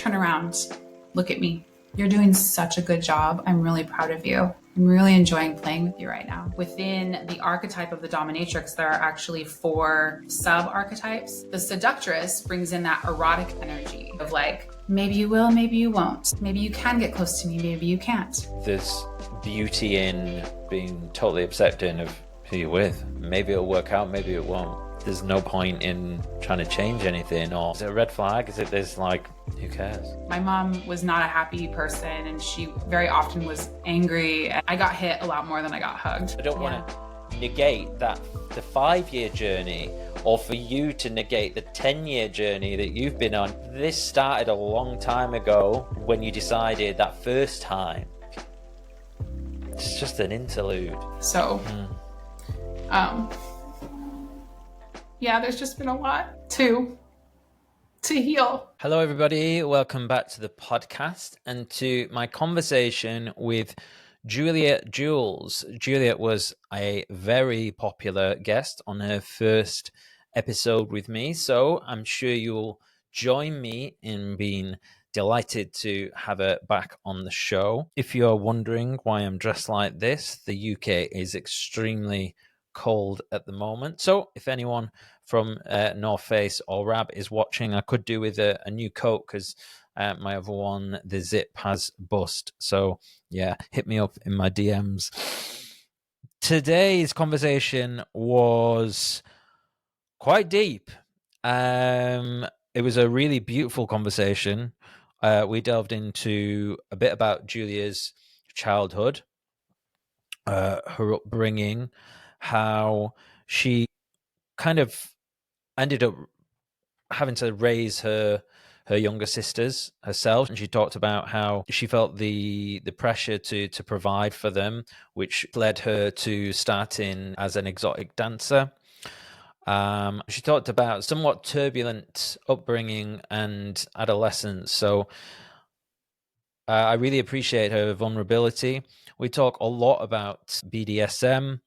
turn around, look at me. You're doing such a good job. I'm really proud of you. I'm really enjoying playing with you right now. Within the archetype of the dominatrix, there are actually 4 sub-archetypes. The seductress brings in that erotic energy of like, maybe you will, maybe you won't. Maybe you can get close to me, maybe you can't. There's beauty in being totally accepting of who you're with. Maybe it'll work out, maybe it won't. There's no point in trying to change anything. Or is it a red flag? Is it this, like, who cares? My mom was not a happy person, and she very often was angry. I got hit a lot more than I got hugged. I don't want to negate that, the 5-year journey, or for you to negate the 10-year journey that you've been on. This started a long time ago when you decided that first time. It's just an interlude. So, yeah, there's just been a lot to heal. Hello, everybody. Welcome back to the podcast and to my conversation with Juliet Jules. Juliet was a very popular guest on her first episode with me, so I'm sure you'll join me in being delighted to have her back on the show. If you're wondering why I'm dressed like this, the UK is extremely cold at the moment. So if anyone from North Face or Rab is watching, I could do with a new coat because my other one, the zip has bust. So yeah, hit me up in my DMs. Today's conversation was quite deep. It was a really beautiful conversation. We delved into a bit about Julia's childhood, her upbringing, how she kind of ended up having to raise her younger sisters herself, and she talked about how she felt the pressure to provide for them, which led her to starting as an exotic dancer. She talked about somewhat turbulent upbringing and adolescence, so I really appreciate her vulnerability. We talk a lot about BDSM,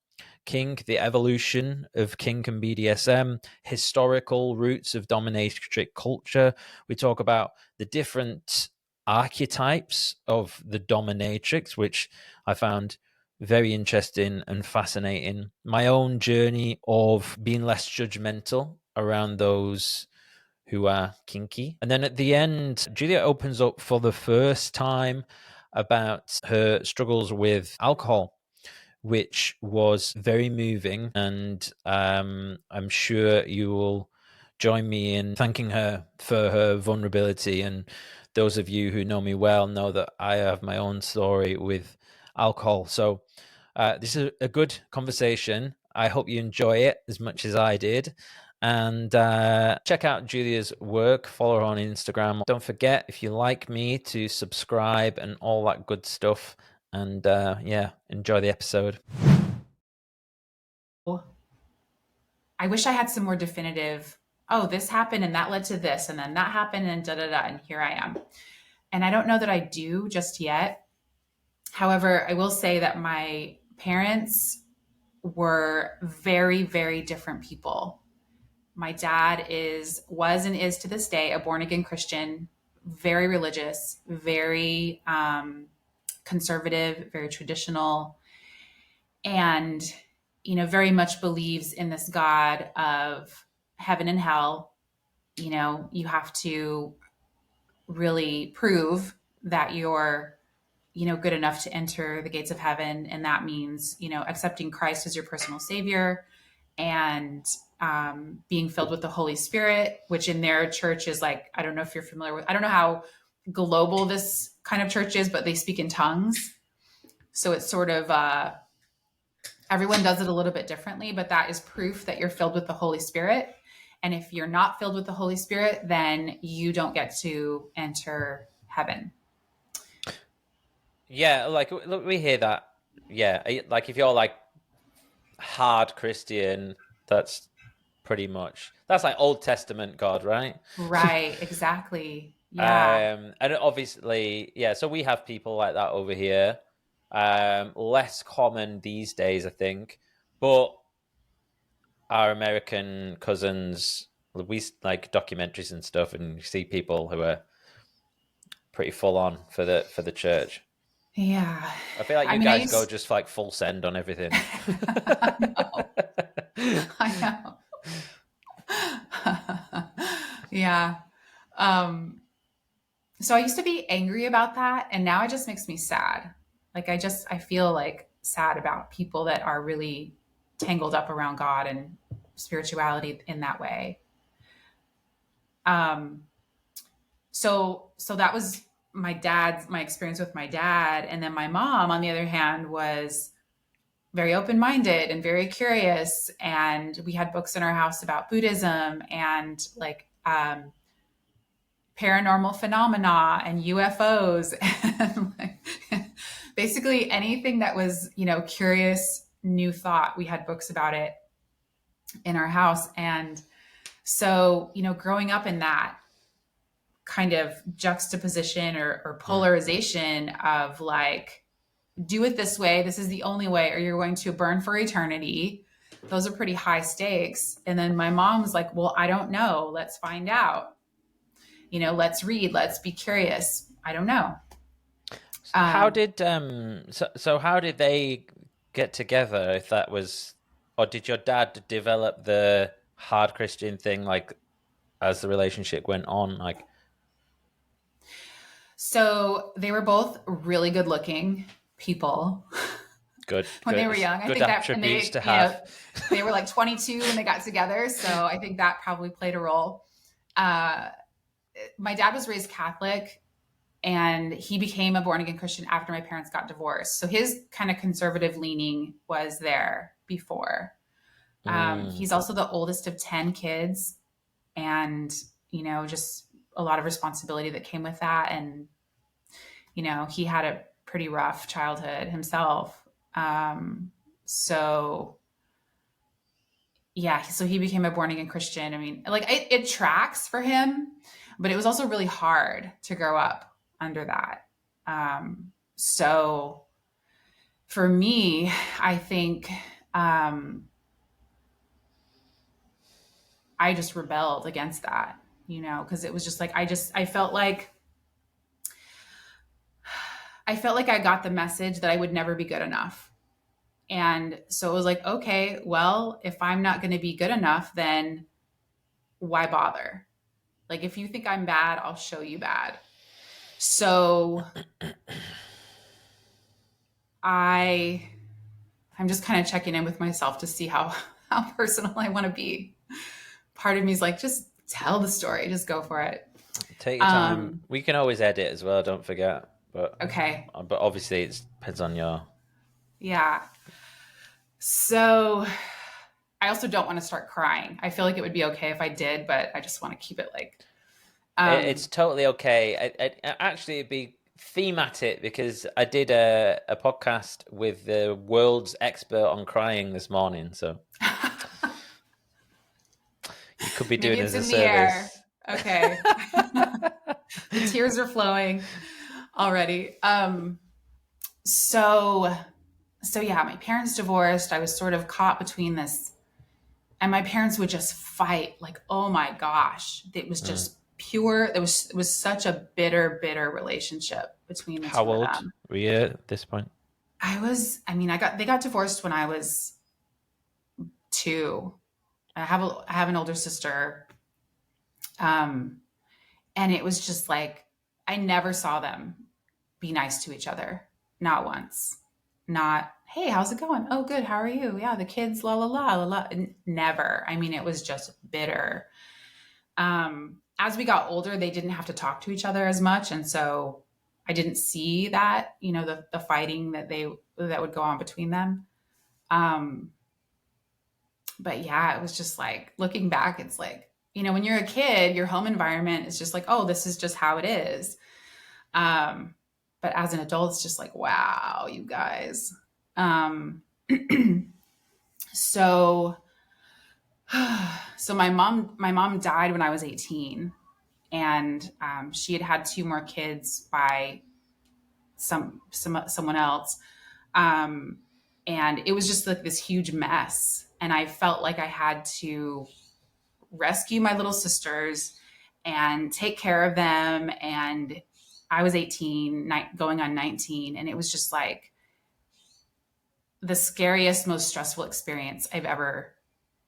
Kink, the evolution of Kink and BDSM, historical roots of dominatrix culture. We talk about the different archetypes of the dominatrix, which I found very interesting and fascinating. My own journey of being less judgmental around those who are kinky. And then at the end, Julia opens up for the first time about her struggles with alcohol, which was very moving. And I'm sure you will join me in thanking her for her vulnerability. And those of you who know me well know that I have my own story with alcohol. So this is a good conversation. I hope you enjoy it as much as I did. And check out Julia's work, follow her on Instagram. Don't forget, if you like me, to subscribe and all that good stuff. And yeah, enjoy the episode. I wish I had some more definitive, oh, this happened and that led to this, and then that happened and da-da-da, and here I am. And I don't know that I do just yet. However, I will say that my parents were very, very different people. My dad was and is to this day a born-again Christian, very religious, very conservative, very traditional, and very much believes in this God of heaven and hell. You have to really prove that you're good enough to enter the gates of heaven, and that means accepting Christ as your personal savior and being filled with the Holy Spirit, which in their church is like, I don't know if you're familiar with, I don't know how global this kind of church is, but they speak in tongues. So it's sort of, everyone does it a little bit differently, but that is proof that you're filled with the Holy Spirit. And if you're not filled with the Holy Spirit, then you don't get to enter heaven. Yeah, like, look, we hear that. Yeah, like if you're like hard Christian, that's pretty much, that's like Old Testament God, right? Right, exactly. Yeah. And obviously, yeah, so we have people like that over here. Less common these days, I think, but our American cousins, we like documentaries and stuff, and you see people who are pretty full on for the church. Yeah. I feel like I you mean, I guys go used, just like full send on everything. I know, I know. Yeah. Um, so I used to be angry about that, and now it just makes me sad. Like I feel like sad about people that are really tangled up around God and spirituality in that way. Um, so that was my experience with my dad, and then my mom, on the other hand, was very open-minded and very curious, and we had books in our house about Buddhism and like paranormal phenomena and UFOs and like, basically anything that was, curious new thought. We had books about it in our house. And so, growing up in that kind of juxtaposition or Mm. polarization of like, do it this way, this is the only way, or you're going to burn for eternity. Those are pretty high stakes. And then my mom was like, well, I don't know. Let's find out. Let's read, let's be curious. I don't know. How Um, did so how did they get together? If that was, or did your dad develop the hard Christian thing like as the relationship went on? Like, so they were both really good looking people good, when they good, were young. I good think that, and attributes they, to have. they were like 22 when they got together. So I think that probably played a role. Uh, my dad was raised Catholic, and he became a born again Christian after my parents got divorced. So his kind of conservative leaning was there before. Mm. He's also the oldest of 10 kids, and, just a lot of responsibility that came with that. And, he had a pretty rough childhood himself. So yeah, so he became a born again Christian. I mean, like it tracks for him, but it was also really hard to grow up under that. So for me, I think I just rebelled against that, because it was just like I felt like I got the message that I would never be good enough. And so it was like, okay, well, if I'm not going to be good enough, then why bother? Like, if you think I'm bad, I'll show you bad. So I, I'm just kind of checking in with myself to see how personal I want to be. Part of me is like, just tell the story, just go for it. Take your time. Um, We can always edit as well. Don't forget. okay, But obviously it depends on your. yeah. So I also don't want to start crying. I feel like it would be okay if I did, but I just want to keep it like, It's totally okay. Actually, it'd be thematic because I did a podcast with the world's expert on crying this morning. So you could be maybe doing it's us a in the air. service. Okay. The tears are flowing already. So so yeah, my parents divorced. I was sort of caught between this, and my parents would just fight like, oh my gosh, it was Mm. just pure. It was such a bitter relationship between the How two of old them. were you at this point? They got divorced when I was 2. I have an older sister. Um, and it was just like, I never saw them be nice to each other. Not once. Not, hey, how's it going? Oh, good. How are you? Yeah, the kids, la la la la la. Never. I mean, it was just bitter. As we got older, they didn't have to talk to each other as much, and so I didn't see that, the fighting that would go on between them. Um, but yeah, it was just like looking back, it's like, when you're a kid, your home environment is just like, oh, this is just how it is. Um, but as an adult, it's just like, wow, you guys. Um, so, so my mom died when I was 18, and she had 2 more kids by someone else. Um, and it was just like this huge mess. And I felt like I had to rescue my little sisters and take care of them and I was 18, going on 19. And it was just like the scariest, most stressful experience I've ever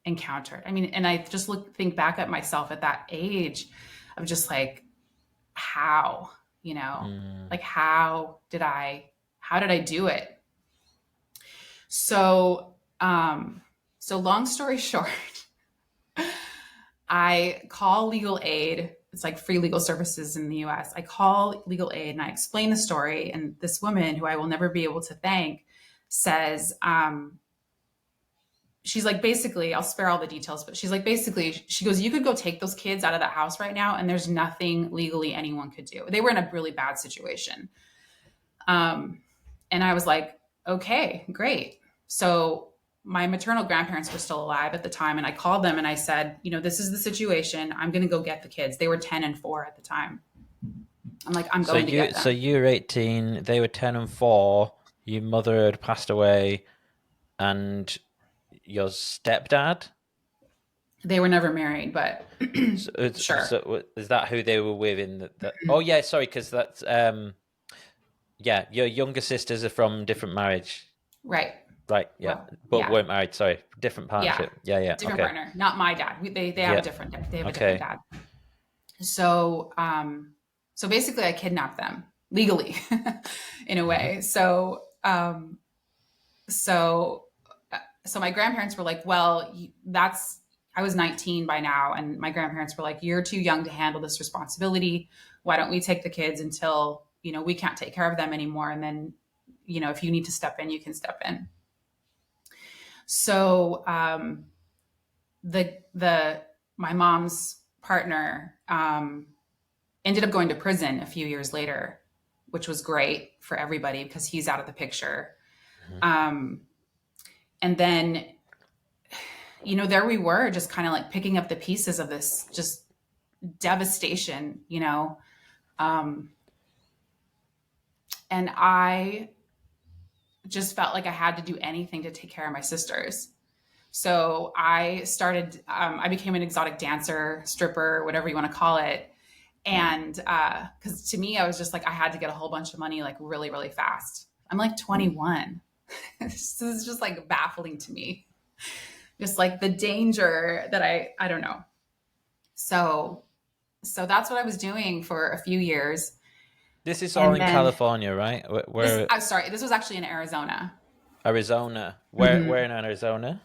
encountered. I mean, and I just think back at myself at that age of just like, how, like how did I do it? So, so long story short, I call legal aid. It's like free legal services in the US. I call legal aid and I explain the story. And this woman, who I will never be able to thank, says, she's like, basically, I'll spare all the details, but she's like, basically, she goes, you could go take those kids out of that house right now, and there's nothing legally anyone could do. They were in a really bad situation. And I was like, okay, great. So my maternal grandparents were still alive at the time. And I called them and I said, this is the situation. I'm going to go get the kids. They were 10 and 4 at the time. I'm like, I'm going to get them. So you were 18, they were 10 and 4, your mother had passed away, and your stepdad? They were never married, but sure. So is that who they were with in the oh yeah, sorry, because that's yeah, your younger sisters are from different marriage. Right. Right, yeah. Well, but yeah. Weren't married, sorry. Different partnership. Yeah. Different partner. Not my dad. They have a different dad. So so basically I kidnapped them legally in a way. So so my grandparents were like, well, I was 19 by now. And my grandparents were like, you're too young to handle this responsibility. Why don't we take the kids until, we can't take care of them anymore. And then, if you need to step in, you can step in. So, my mom's partner, ended up going to prison a few years later, which was great for everybody because he's out of the picture. Mm-hmm. And then, there we were just kind of like picking up the pieces of this just devastation, and I just felt like I had to do anything to take care of my sisters. So I started, I became an exotic dancer, stripper, whatever you want to call it. And because to me, I was just like, I had to get a whole bunch of money like really, really fast. I'm like 21. This is just like baffling to me. Just like the danger that I don't know. So that's what I was doing for a few years. This is all in California, right? I'm sorry. This was actually in Arizona. Arizona. Where in Arizona?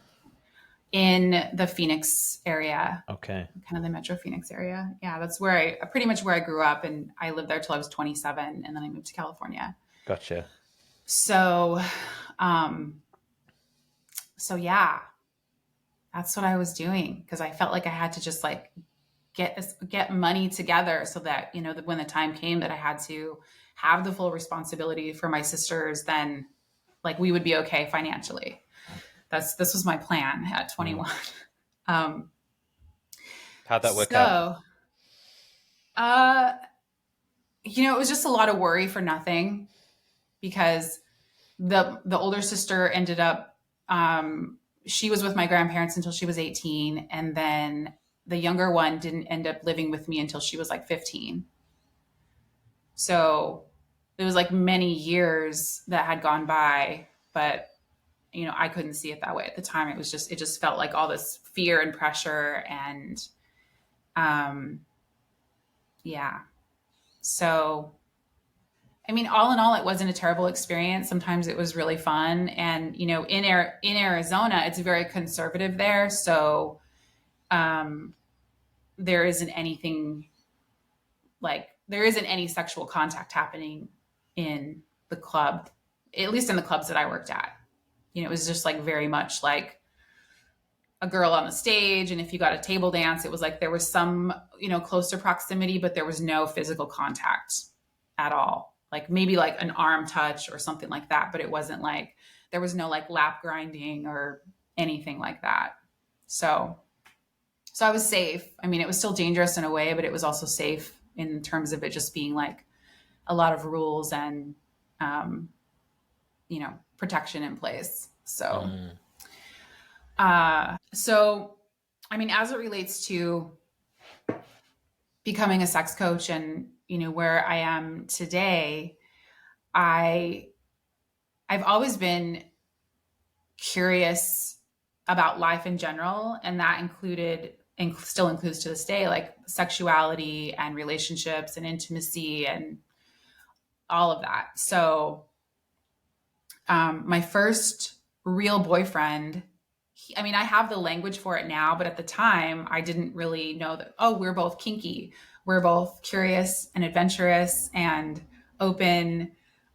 In the Phoenix area. Okay. Kind of the Metro Phoenix area. Yeah, that's where pretty much where I grew up, and I lived there till I was 27, and then I moved to California. Gotcha. So, yeah, that's what I was doing because I felt like I had to just like get money together so that, that when the time came that I had to have the full responsibility for my sisters, then like we would be okay financially. This was my plan at 21. How'd that work out? It was just a lot of worry for nothing because the older sister ended up, she was with my grandparents until she was 18. And then the younger one didn't end up living with me until she was like 15. So it was like many years that had gone by, but I couldn't see it that way at the time. It just felt like all this fear and pressure and, yeah. So, I mean, all in all, it wasn't a terrible experience. Sometimes it was really fun. And, in Arizona, it's very conservative there. So, there isn't any sexual contact happening in the club, at least in the clubs that I worked at. It was just like very much like a girl on the stage. And if you got a table dance, it was like there was some, closer proximity, but there was no physical contact at all. Like maybe like an arm touch or something like that. But it wasn't like, there was no like lap grinding or anything like that. So I was safe. I mean, it was still dangerous in a way, but it was also safe in terms of it just being like a lot of rules and, protection in place. So, I mean, as it relates to becoming a sex coach and where I am today, I I've always been curious about life in general, and that included and still includes to this day, like sexuality and relationships and intimacy and all of that. So, my first real boyfriend, I mean, I have the language for it now, but at the time, I didn't really know that, oh, we're both kinky. We're both curious and adventurous and open.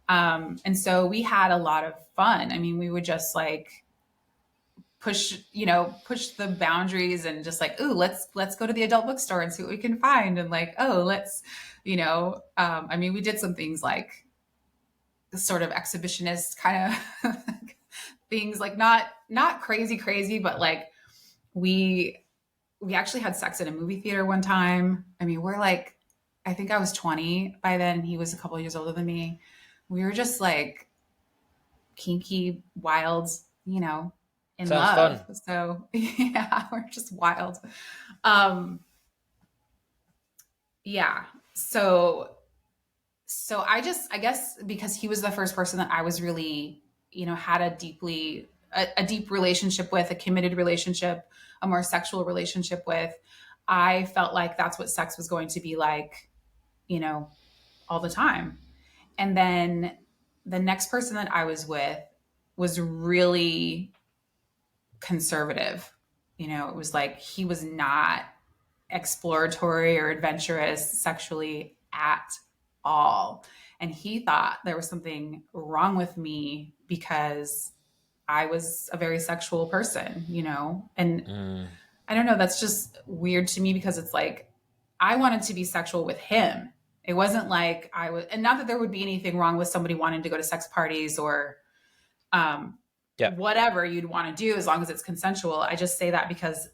And so we had a lot of fun. I mean, we would just like push the boundaries and just like, ooh, let's go to the adult bookstore and see what we can find. And like, oh, I mean, we did some things like sort of exhibitionist kind of things, like not crazy, but like we we actually had sex in a movie theater one time. I mean, we're like, I think I was 20 by then. He was a couple of years older than me. We were just like kinky, wild, in Sounds love. fun. So yeah, we're just wild. Um, yeah. So I guess because he was the first person that I was really, had a deep relationship with, a committed relationship, a more sexual relationship with, I felt like that's what sex was going to be like, you know, all the time. And then the next person that I was with was really conservative. It was like he was not exploratory or adventurous sexually at all. And he thought there was something wrong with me because I was a very sexual person. And Mm. I don't know, that's just weird to me because it's like I wanted to be sexual with him. It wasn't like I was, and not that there would be anything wrong with somebody wanting to go to sex parties or um, Yeah. whatever you'd want to do as long as it's consensual. I just say that because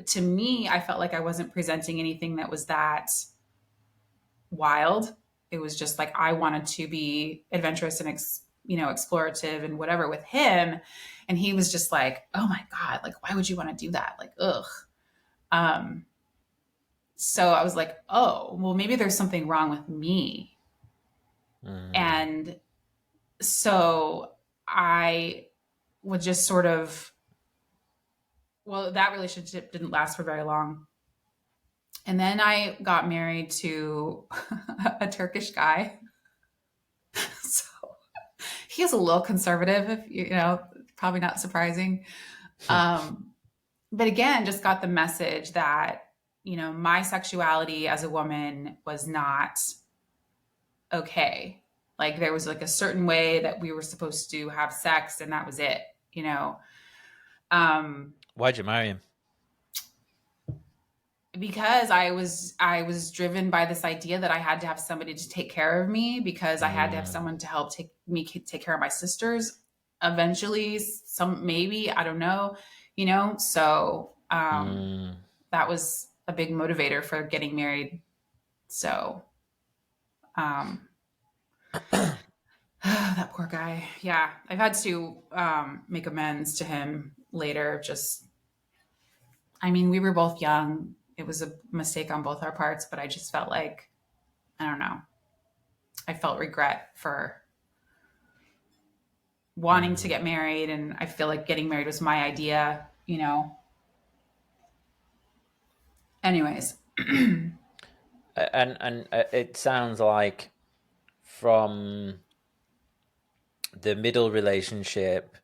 to me, I felt like I wasn't presenting anything that was that wild. It was just like I wanted to be adventurous and explorative and whatever with him, and he was just like, "Oh my god, like why would you want to do that? Like, ugh." Um, so I was like, "Oh, well, maybe there's something wrong with me," Mm. and so I would just sort of. Well, that relationship didn't last for very long. And then I got married to a Turkish guy. So he is a little conservative, if probably not surprising. Um, but again, just got the message that, my sexuality as a woman was not okay. Like there was like a certain way that we were supposed to have sex and that was it. Um, Why'd you marry him? because I was driven by this idea that I had to have somebody to take care of me because I had to have Mm. someone to help take care of my sisters eventually, some maybe, I don't know. So Mm. that was a big motivator for getting married. So um that poor guy. Yeah, I've had to make amends to him later. Just, I mean, we were both young. It was a mistake on both our parts, but I just felt like, I don't know, I felt regret for wanting to Mm. get married, and I feel like getting married was my idea. Anyways. And it sounds like from the middle relationship,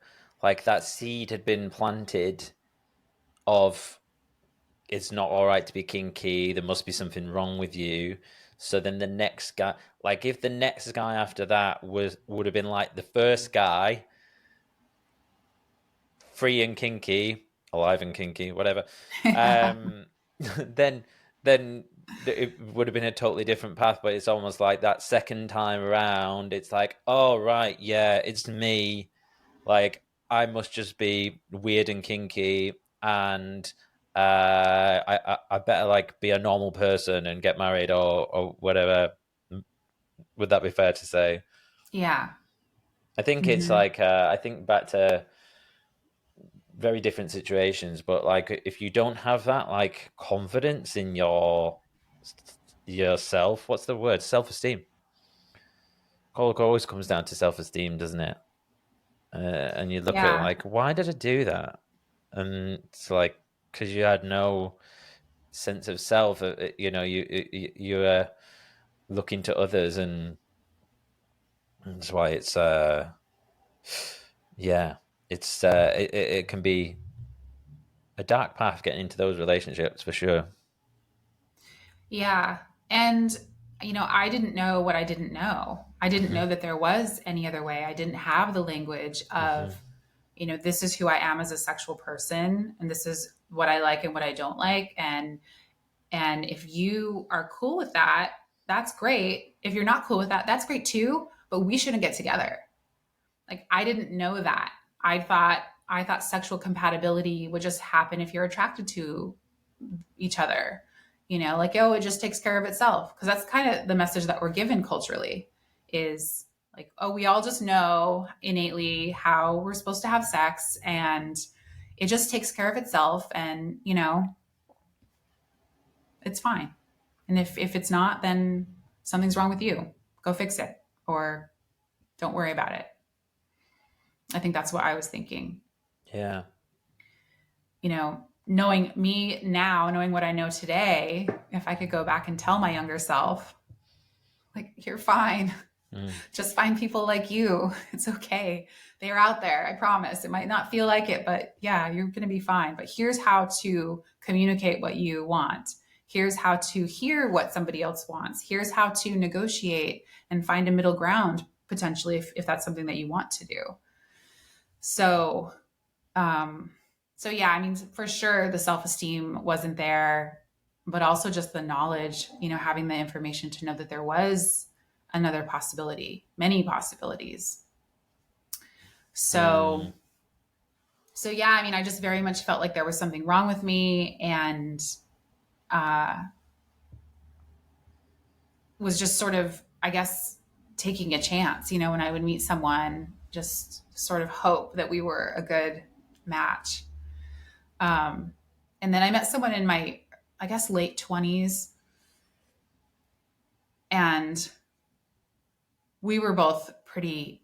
like that seed had been planted of it's not all right to be kinky. There must be something wrong with you. So then the next guy, like if the next guy after that would have been like the first guy, free and kinky, alive and kinky, whatever, Yeah. um, then then it would have been a totally different path. But it's almost like that second time around, it's like, oh right, yeah, it's me. Like I must just be weird and kinky, and I better like be a normal person and get married or whatever. Would that be fair to say? Yeah. I think it's Hmm. like I think back to very different situations, but like if you don't have that like confidence in your yourself. What's the word? Self-esteem. It always comes down to self-esteem, doesn't it? And you look at Yeah. like, why did I do that? And it's like, because you had no sense of self. You were looking to others, and that's why it's yeah, it can be a dark path getting into those relationships for sure. Yeah. And, I didn't know what I didn't know. I didn't Hmm. know that there was any other way. I didn't have the language Hmm. of, this is who I am as a sexual person, and this is what I like and what I don't like. And if you are cool with that, that's great. If you're not cool with that, that's great too. But we shouldn't get together. Like, I didn't know that. I thought sexual compatibility would just happen if you're attracted to each other. Like, oh, it just takes care of itself. Because that's kind of the message that we're given culturally, is like, oh, we all just know innately how we're supposed to have sex, and it just takes care of itself, and it's fine. And if it's not, then something's wrong with you. Go fix it, or don't worry about it. I think that's what I was thinking. Yeah. Knowing me now, knowing what I know today, if I could go back and tell my younger self, like, you're fine. Mm. Just find people like you. It's okay. They're out there. I promise. It might not feel like it, but yeah, you're going to be fine. But here's how to communicate what you want. Here's how to hear what somebody else wants. Here's how to negotiate and find a middle ground, potentially, if that's something that you want to do. So, um, so yeah, I mean, for sure, the self-esteem wasn't there, but also just the knowledge, having the information to know that there was another possibility, many possibilities. So, Mm. so yeah, I mean, I just very much felt like there was something wrong with me, and uh, was just sort of, I guess, taking a chance, when I would meet someone, just sort of hope that we were a good match. Um, and then I met someone in my, I guess, late 20s, and we were both pretty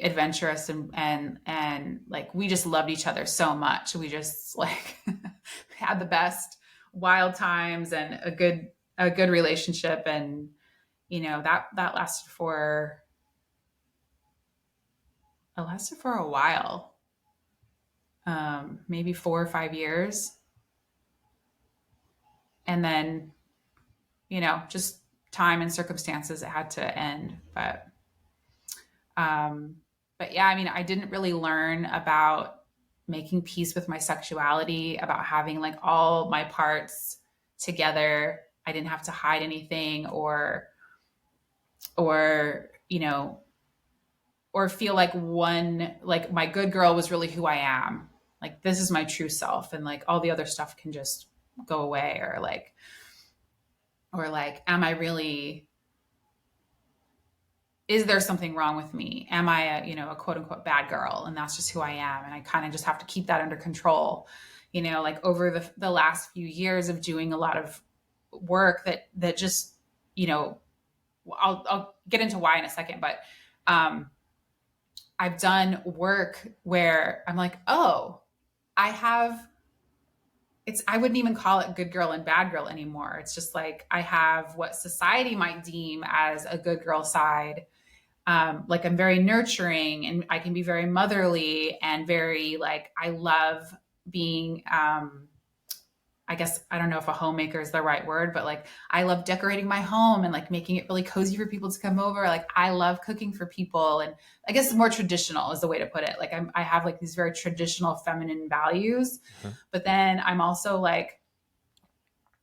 adventurous, and like, we just loved each other so much. We just like had the best wild times and a good relationship. And that lasted for a while, maybe 4 or 5 years. And then, just time and circumstances, it had to end. Um, but yeah, I mean, I didn't really learn about making peace with my sexuality, about having like all my parts together. I didn't have to hide anything, or or feel like my good girl was really who I am. Like, this is my true self, and like all the other stuff can just go away, or like, am I really, is there something wrong with me? Am I a quote unquote bad girl? And that's just who I am. And I kind of just have to keep that under control. Like, over the last few years of doing a lot of work, that just, you know, I'll get into why in a second, but um, I've done work where I'm like, oh, I have, I wouldn't even call it good girl and bad girl anymore. It's just like, I have what society might deem as a good girl side. Like, I'm very nurturing, and I can be very motherly, and very like, I love being, I guess, I don't know if a homemaker is the right word, but like, I love decorating my home and like making it really cozy for people to come over. Like, I love cooking for people. And I guess more traditional is the way to put it. Like, I have like these very traditional feminine values, Mhm. but then I'm also like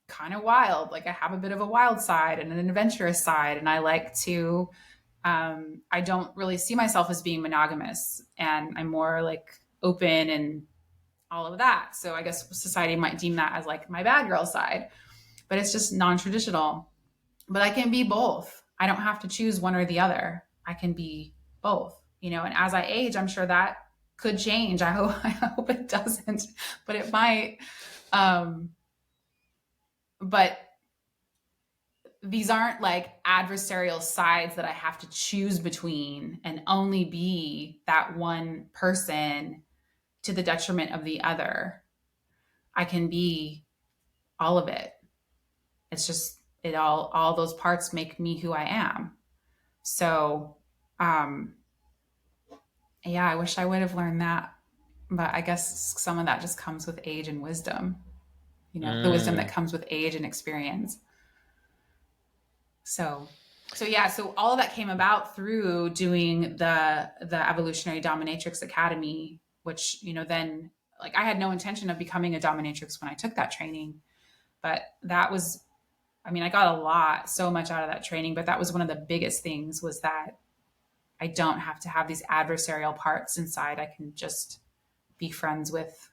kind of wild. Like, I have a bit of a wild side and an adventurous side. And I like to, I don't really see myself as being monogamous, and I'm more like open and all of that. So I guess society might deem that as like my bad girl side, but it's just non-traditional. But I can be both. I don't have to choose one or the other. I can be both, and as I age, I'm sure that could change. I hope it doesn't, but it might. Um, but these aren't like adversarial sides that I have to choose between and only be that one person to the detriment of the other. I can be all of it. It's just all those parts make me who I am. So, um, yeah, I wish I would have learned that, but I guess some of that just comes with age and wisdom. The wisdom that Mm. comes with age and experience. So, so all of that came about through doing the Evolutionary Dominatrix Academy, which then, like, I had no intention of becoming a dominatrix when I took that training, but that was, I mean, I got so much out of that training, but that was one of the biggest things, was that I don't have to have these adversarial parts inside. I can just be friends with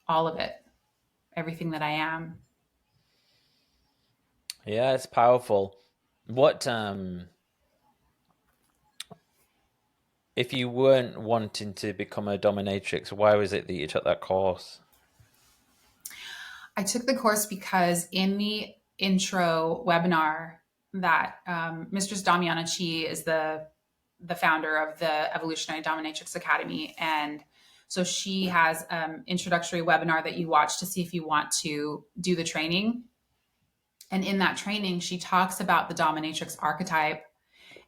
all of it, everything that I am. Yeah, it's powerful. What if you weren't wanting to become a dominatrix, why was it that you took that course? I took the course because in the intro webinar that Mistress Dominatrix is the founder of the Evolutionary Dominatrix Academy, and so she has introductory webinar that you watch to see if you want to do the training. And in that training, she talks about the dominatrix archetype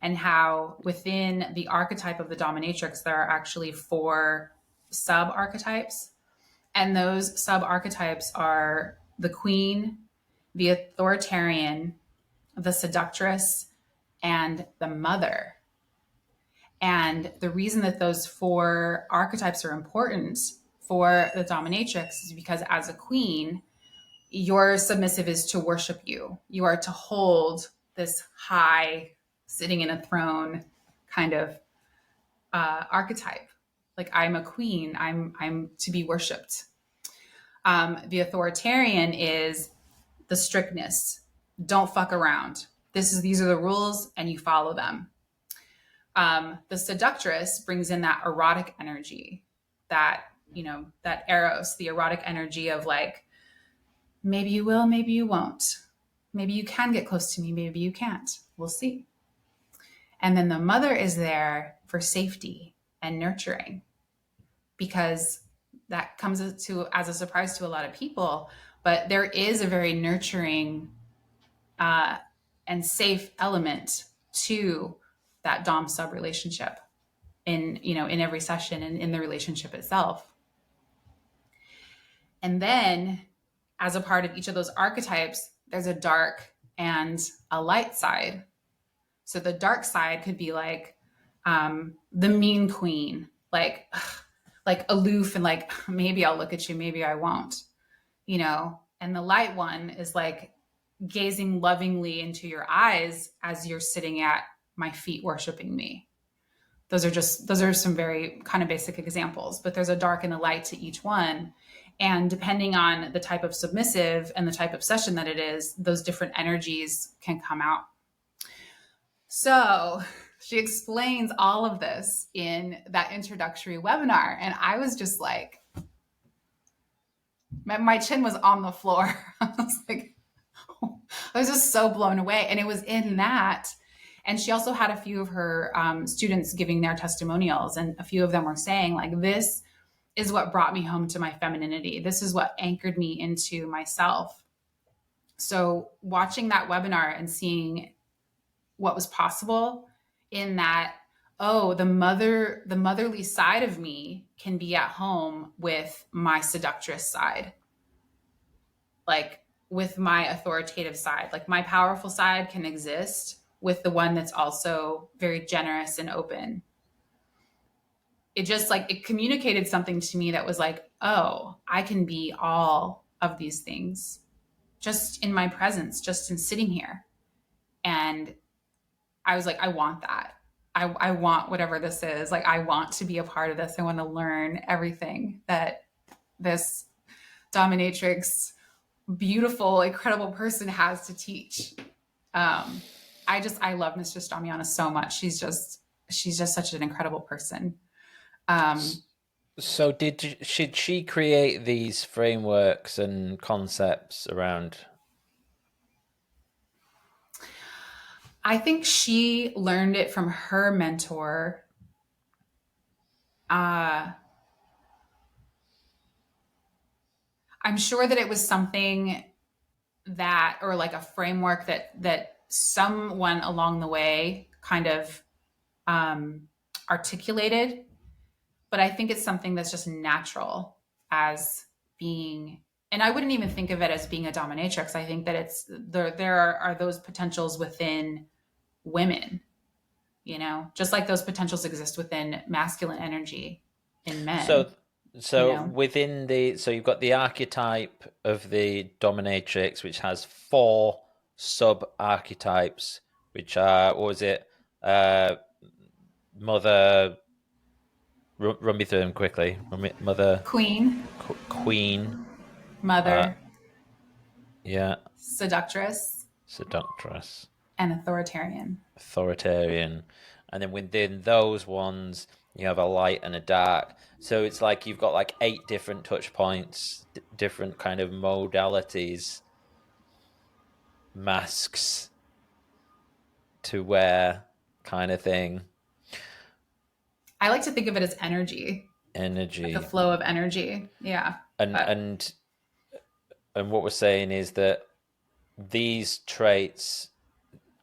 and how within the archetype of the dominatrix, there are actually 4 sub archetypes. And those sub archetypes are the queen, the authoritarian, the seductress, and the mother. And the reason that those 4 archetypes are important for the dominatrix is because as a queen, your submissive is to worship you. You are to hold this high, sitting in a throne kind of archetype. Like, I'm a queen. I'm to be worshipped. The authoritarian is the strictness. Don't fuck around. These are the rules, and you follow them. The seductress brings in that erotic energy, that that eros, the erotic energy of like, maybe you will, maybe you won't. Maybe you can get close to me, maybe you can't. We'll see. And then the mother is there for safety and nurturing, because that comes as a surprise to a lot of people. But there is a very nurturing and safe element to that dom sub relationship in every session and in the relationship itself. And then, as a part of each of those archetypes, there's a dark and a light side. So the dark side could be like the mean queen, like aloof and like, maybe I'll look at you, maybe I won't, And the light one is like gazing lovingly into your eyes as you're sitting at my feet worshiping me. Those are some very kind of basic examples, but there's a dark and a light to each one. And depending on the type of submissive and the type of session that it is, those different energies can come out. So she explains all of this in that introductory webinar. And I was just like, my chin was on the floor. I was like, I was just so blown away. And it was in that. And she also had a few of her students giving their testimonials. And a few of them were saying, like, this is what brought me home to my femininity. This is what anchored me into myself. So watching that webinar and seeing what was possible in that, oh, the motherly side of me can be at home with my seductress side, like with my authoritative side. Like, my powerful side can exist with the one that's also very generous and open. It just, like, it communicated something to me that was like, oh, I can be all of these things just in my presence, just in sitting here. And I was like, I want that. I want whatever this is. Like, I want to be a part of this. I want to learn everything that this dominatrix, beautiful, incredible person has to teach. I love Mistress Damiana so much. She's just such an incredible person. So should she create these frameworks and concepts around? I think she learned it from her mentor. Uh, I'm sure that it was something that, or like a framework that someone along the way kind of um, articulated. But I think it's something that's just natural as being, and I wouldn't even think of it as being a dominatrix. I think that it's there are those potentials within women, just like those potentials exist within masculine energy in men, So, you so know. within the so you've got the archetype of the dominatrix, which has four sub archetypes, which are what was it? Uh, mother. Run me through them quickly. Mother, Queen, queen. Uh, mother, yeah, seductress, seductress, and authoritarian. authoritarian, and then within those ones you have a light and a dark. So it's like you've got like 8 different touch points, different kind of modalities, masks to wear, kind of thing. I like to think of it as energy, like a Energy, flow of energy. Yeah. and But and and what we're saying is that these traits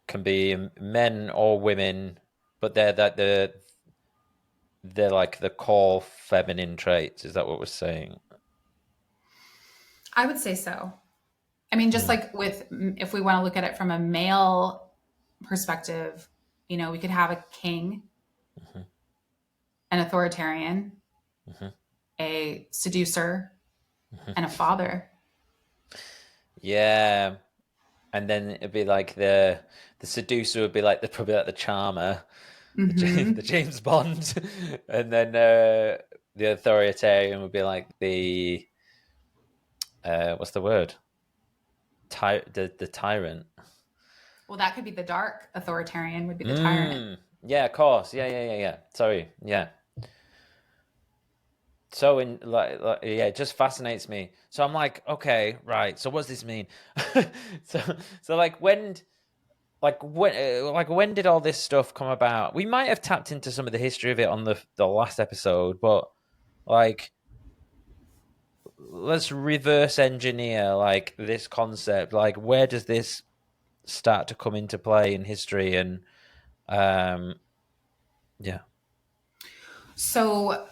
can be men or women, but they're like the core feminine traits. Is that what we're saying? I would say so. I mean, just Mm, like if we want to look at it from a male perspective, we could have a king, mhm, an authoritarian, mhm, a seducer, mhm. and a father. Yeah, and then it'd be like the seducer would be like probably like the charmer, the Mm-hmm. James Bond, and then the authoritarian would be like the what's the word? The tyrant. Well, that could be the dark authoritarian, would be the tyrant. Yeah, of course. Yeah. Sorry. Yeah. So in yeah, it just fascinates me. So I'm like, okay, right. So what's this mean? so so when did all this stuff come about? We might have tapped into some of the history of it on the last episode, but like let's reverse engineer like this concept. Like where does this start to come into play in history? And um yeah. So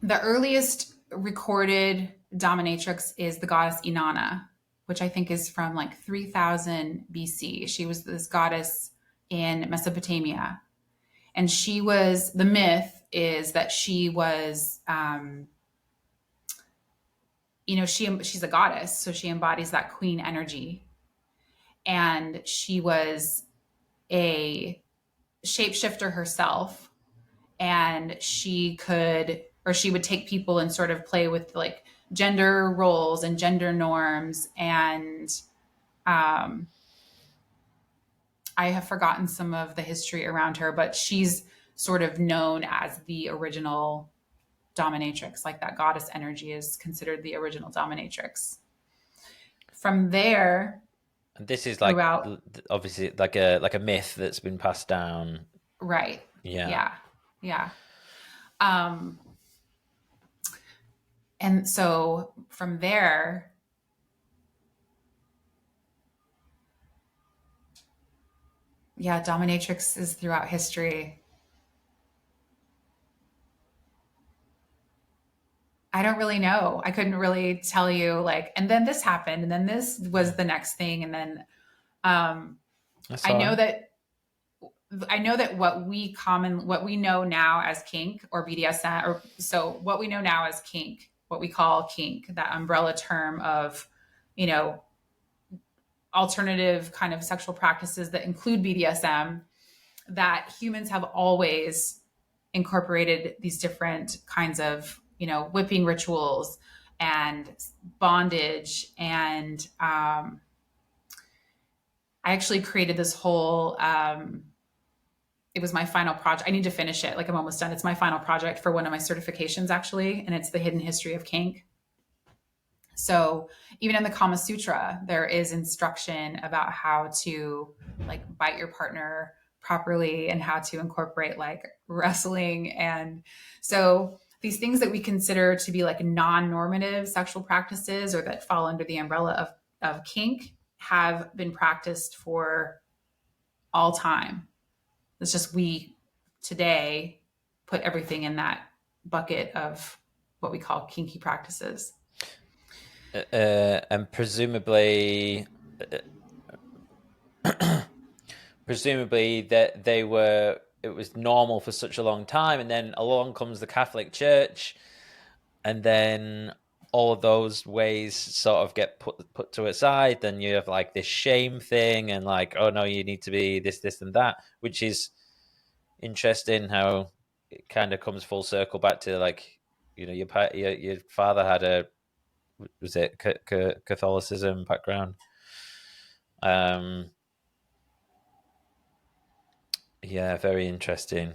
the earliest recorded dominatrix is the goddess Inanna, which I think is from like 3000 BC. She was this goddess in Mesopotamia. And the myth is that she was, she's a goddess. So she embodies that queen energy. And she was a shapeshifter herself, and she would take people and sort of play with like gender roles and gender norms. And um, I have forgotten some of the history around her, but she's sort of known as the original dominatrix. Like that goddess energy is considered the original dominatrix. From there, And this is like throughout, obviously like a myth that's been passed down. right? Yeah. Yeah, yeah. Um, and so from there, yeah, dominatrix is throughout history. I don't really know. I couldn't really tell you like, and then this happened, and then this was the next thing, and then um, That's I all know right. that I know that what we know now as kink or BDSM, or so what we know now as kink, what we call kink, that umbrella term of, you know, alternative kind of sexual practices that include BDSM, that humans have always incorporated these different kinds of, whipping rituals and bondage. And I actually created this whole, it was my final project. I need to finish it. Like I'm almost done. It's my final project for one of my certifications, actually. And it's the hidden history of kink. So even in the Kama Sutra, there is instruction about how to like bite your partner properly and how to incorporate like wrestling. And so these things that we consider to be like non-normative sexual practices or that fall under the umbrella of kink have been practiced for all time. It's just we today put everything in that bucket of what we call kinky practices. And presumably that it was normal for such a long time, and then along comes the Catholic Church, and then all of those ways sort of get put to a side. Then you have like this shame thing, and like, oh no, you need to be this and that, which is interesting how it kind of comes full circle back to like, you know, your father had a, was it Catholicism background? Yeah, very interesting.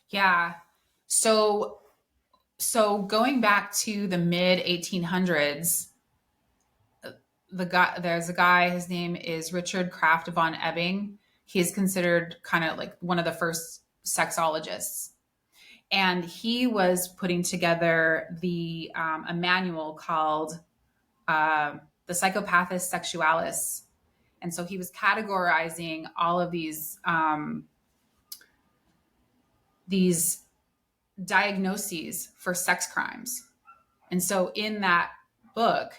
Yeah. So going back to the mid 1800s, there's a guy, his name is Richard Kraft von Ebing. He's considered kind of like one of the first sexologists. And he was putting together a manual called the Psychopathus Sexualis. And so he was categorizing all of these diagnoses for sex crimes. And so in that book,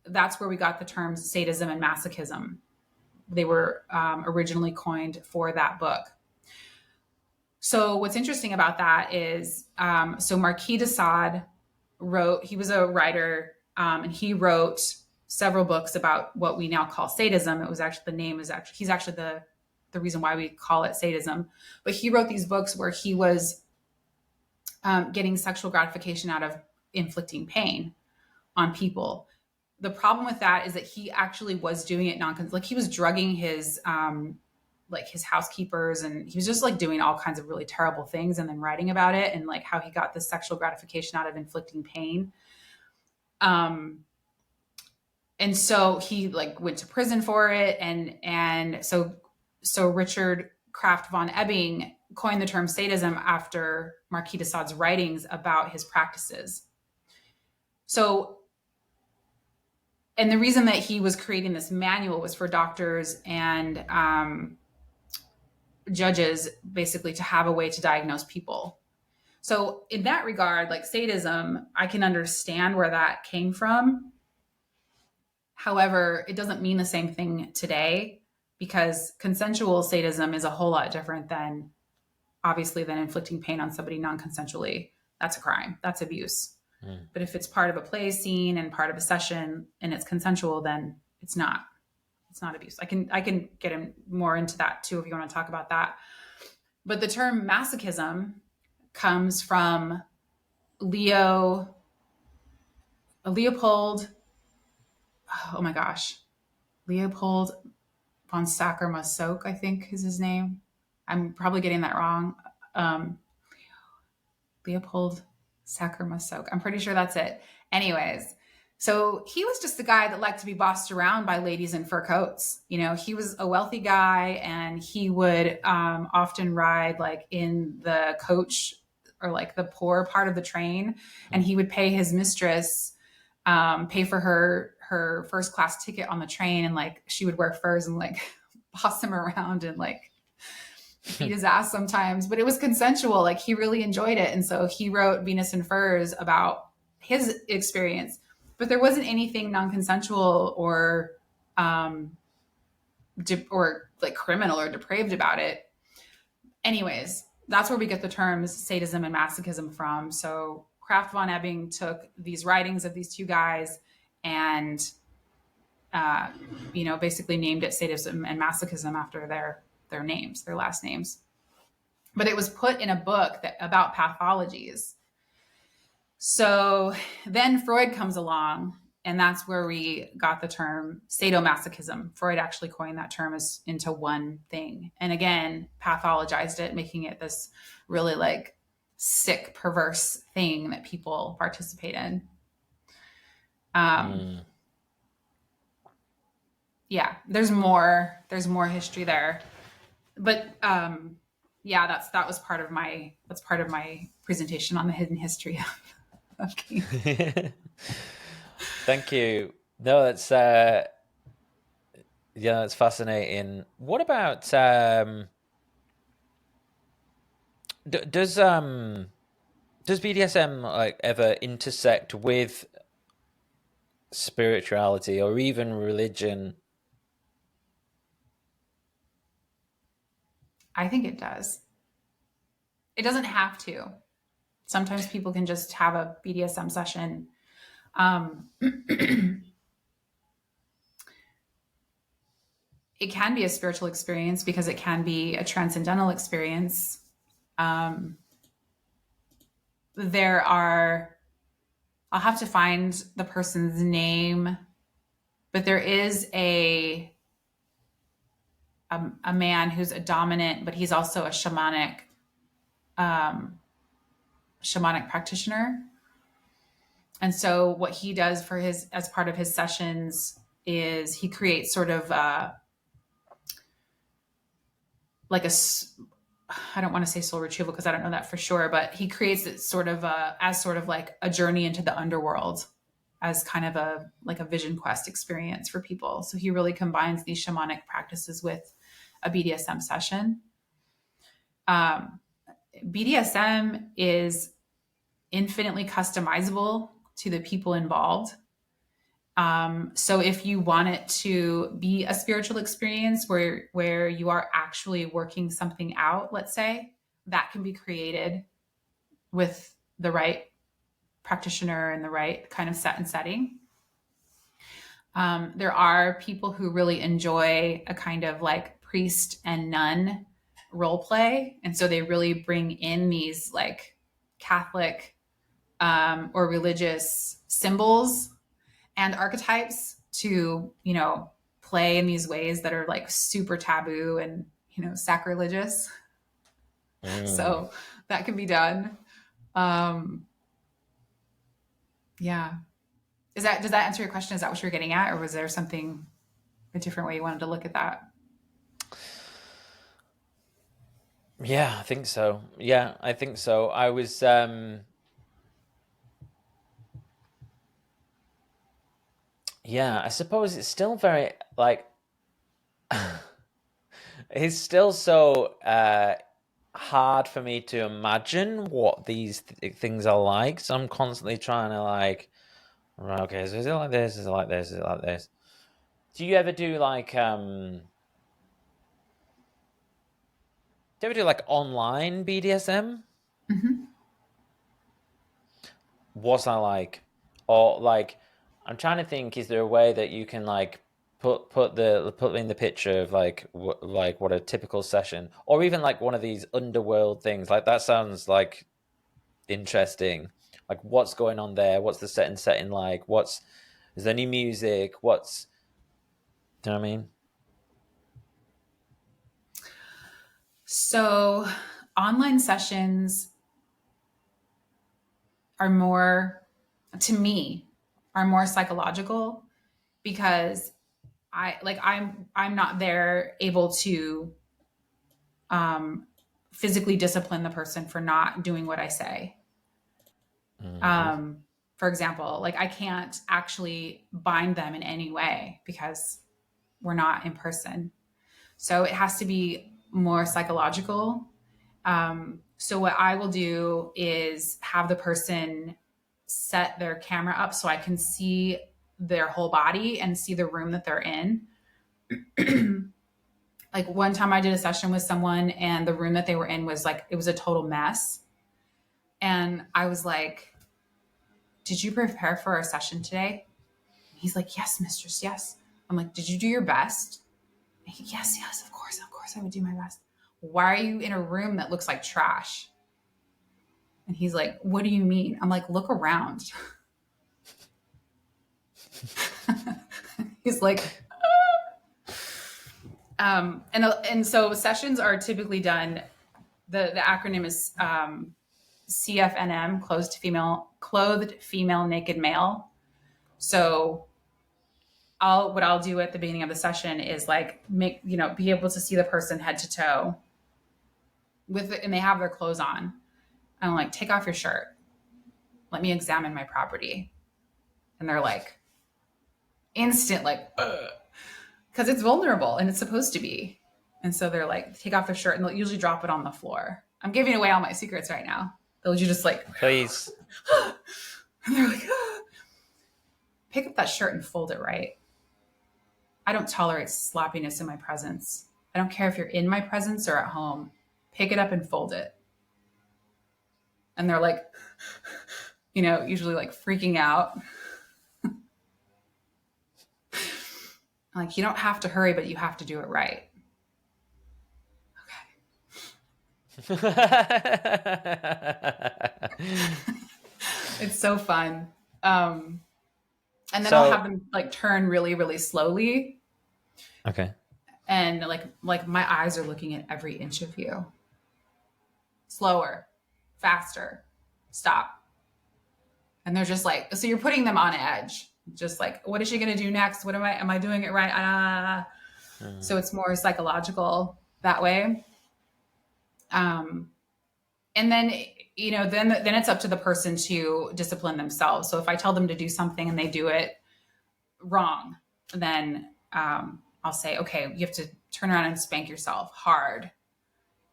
that's where we got the terms sadism and masochism. They were originally coined for that book. So what's interesting about that is, so Marquis de Sade he was a writer, and he wrote several books about what we now call sadism. It was actually, he's actually the reason why we call it sadism. But he wrote these books where he was getting sexual gratification out of inflicting pain on people. The problem with that is that he actually was doing it like he was drugging his his housekeepers, and he was just like doing all kinds of really terrible things and then writing about it and like how he got this sexual gratification out of inflicting pain. And so he like went to prison for it, and so Richard Kraft von Ebing coined the term sadism after Marquis de Sade's writings about his practices. So, and the reason that he was creating this manual was for doctors and judges, basically, to have a way to diagnose people. So in that regard, like sadism, I can understand where that came from. However, it doesn't mean the same thing today, because consensual sadism is a whole lot different than inflicting pain on somebody non-consensually. That's a crime. That's abuse. But if it's part of a play scene and part of a session and it's consensual, then it's not abuse. I can get more into that too if you want to talk about that. But the term masochism comes from Leopold. Oh my gosh, Leopold von Sacher-Masoch, I think is his name. I'm probably getting that wrong. Leopold Sacher-Masoch. I'm pretty sure that's it. Anyways, so he was just a guy that liked to be bossed around by ladies in fur coats. You know, he was a wealthy guy, and he would often ride like in the coach or like the poor part of the train, and he would pay his mistress, pay for her first class ticket on the train, and like she would wear furs and like boss him around and like beat his ass sometimes, but it was consensual. Like he really enjoyed it. And so he wrote Venus in Furs about his experience, but there wasn't anything non-consensual or like criminal or depraved about it. Anyways, that's where we get the terms sadism and masochism from. So Kraft von Ebing took these writings of these two guys and, basically named it sadism and masochism after their names, their last names. But it was put in a book about pathologies. So then Freud comes along, and that's where we got the term sadomasochism. Freud actually coined that term into one thing. And again, pathologized it, making it this really like sick, perverse thing that people participate in. Yeah, there's more history there, but that was part of my presentation on the hidden history of kink. Thank you. No, that's that's fascinating. What about does BDSM like ever intersect with spirituality or even religion? I think it does. It doesn't have to. Sometimes people can just have a BDSM session. It can be a spiritual experience because it can be a transcendental experience. There are, I'll have to find the person's name, but there is a man who's a dominant, but he's also a shamanic practitioner. And so what he does for his, as part of his sessions, is he creates sort of like a, I don't want to say soul retrieval because I don't know that for sure, but he creates it sort of as sort of like a journey into the underworld, as kind of a vision quest experience for people. So he really combines these shamanic practices with a BDSM session. BDSM is infinitely customizable to the people involved. So if you want it to be a spiritual experience where you are actually working something out, let's say, that can be created with the right practitioner and the right kind of set and setting. There are people who really enjoy a kind of like priest and nun role play. And so they really bring in these like Catholic or religious symbols and archetypes to, play in these ways that are like super taboo and, sacrilegious. So that can be done. Yeah. Does that answer your question? Is that what you're getting at? Or was there something, a different way you wanted to look at that? Yeah, I think so. Yeah, I think so. I was yeah, I suppose it's still very like it's still so hard for me to imagine what these things are like. So I'm constantly trying to like, right, okay, so is it like this? Is it like this? Is it like this? Do you ever do like do you ever do like online BDSM? Mm-hmm. What's that like? Or like, I'm trying to think, is there a way that you can like put in the picture of like what a typical session, or even like one of these underworld things? Like that sounds like interesting. Like what's going on there? What's the setting like? Is there any music? Do you know what I mean? So online sessions are more, to me, are more psychological because I'm not there able to physically discipline the person for not doing what I say. Mm-hmm. For example, like I can't actually bind them in any way because we're not in person. So it has to be more psychological. So what I will do is have the person set their camera up so I can see their whole body and see the room that they're in. Like one time I did a session with someone and the room that they were in was like, it was a total mess. And I was like, did you prepare for our session today? He's like, yes, mistress, yes. I'm like, did you do your best? Yes, of course, I would do my best. Why are you in a room that looks like trash? And he's like, what do you mean? I'm like, look around. He's like, and so sessions are typically done. The acronym is CFNM, clothed female naked male. So what I'll do at the beginning of the session is like be able to see the person head to toe with it, and they have their clothes on. I'm like, take off your shirt. Let me examine my property. And they're like, instant, like, because it's vulnerable and it's supposed to be. And so they're like, take off their shirt, and they'll usually drop it on the floor. I'm giving away all my secrets right now. They'll just like, Please. and they're like, pick up that shirt and fold it right. I don't tolerate sloppiness in my presence. I don't care if you're in my presence or at home. Pick it up and fold it. And they're like, usually like freaking out. Like, you don't have to hurry, but you have to do it right. Okay. It's so fun. And then I'll have them like turn really, really slowly. Okay. And like my eyes are looking at every inch of you. Slower, faster, stop. And they're just like, so you're putting them on edge. Just like, what is she going to do next? Am I doing it right? So it's more psychological that way. And then, then it's up to the person to discipline themselves. So if I tell them to do something and they do it wrong, then I'll say, okay, you have to turn around and spank yourself hard.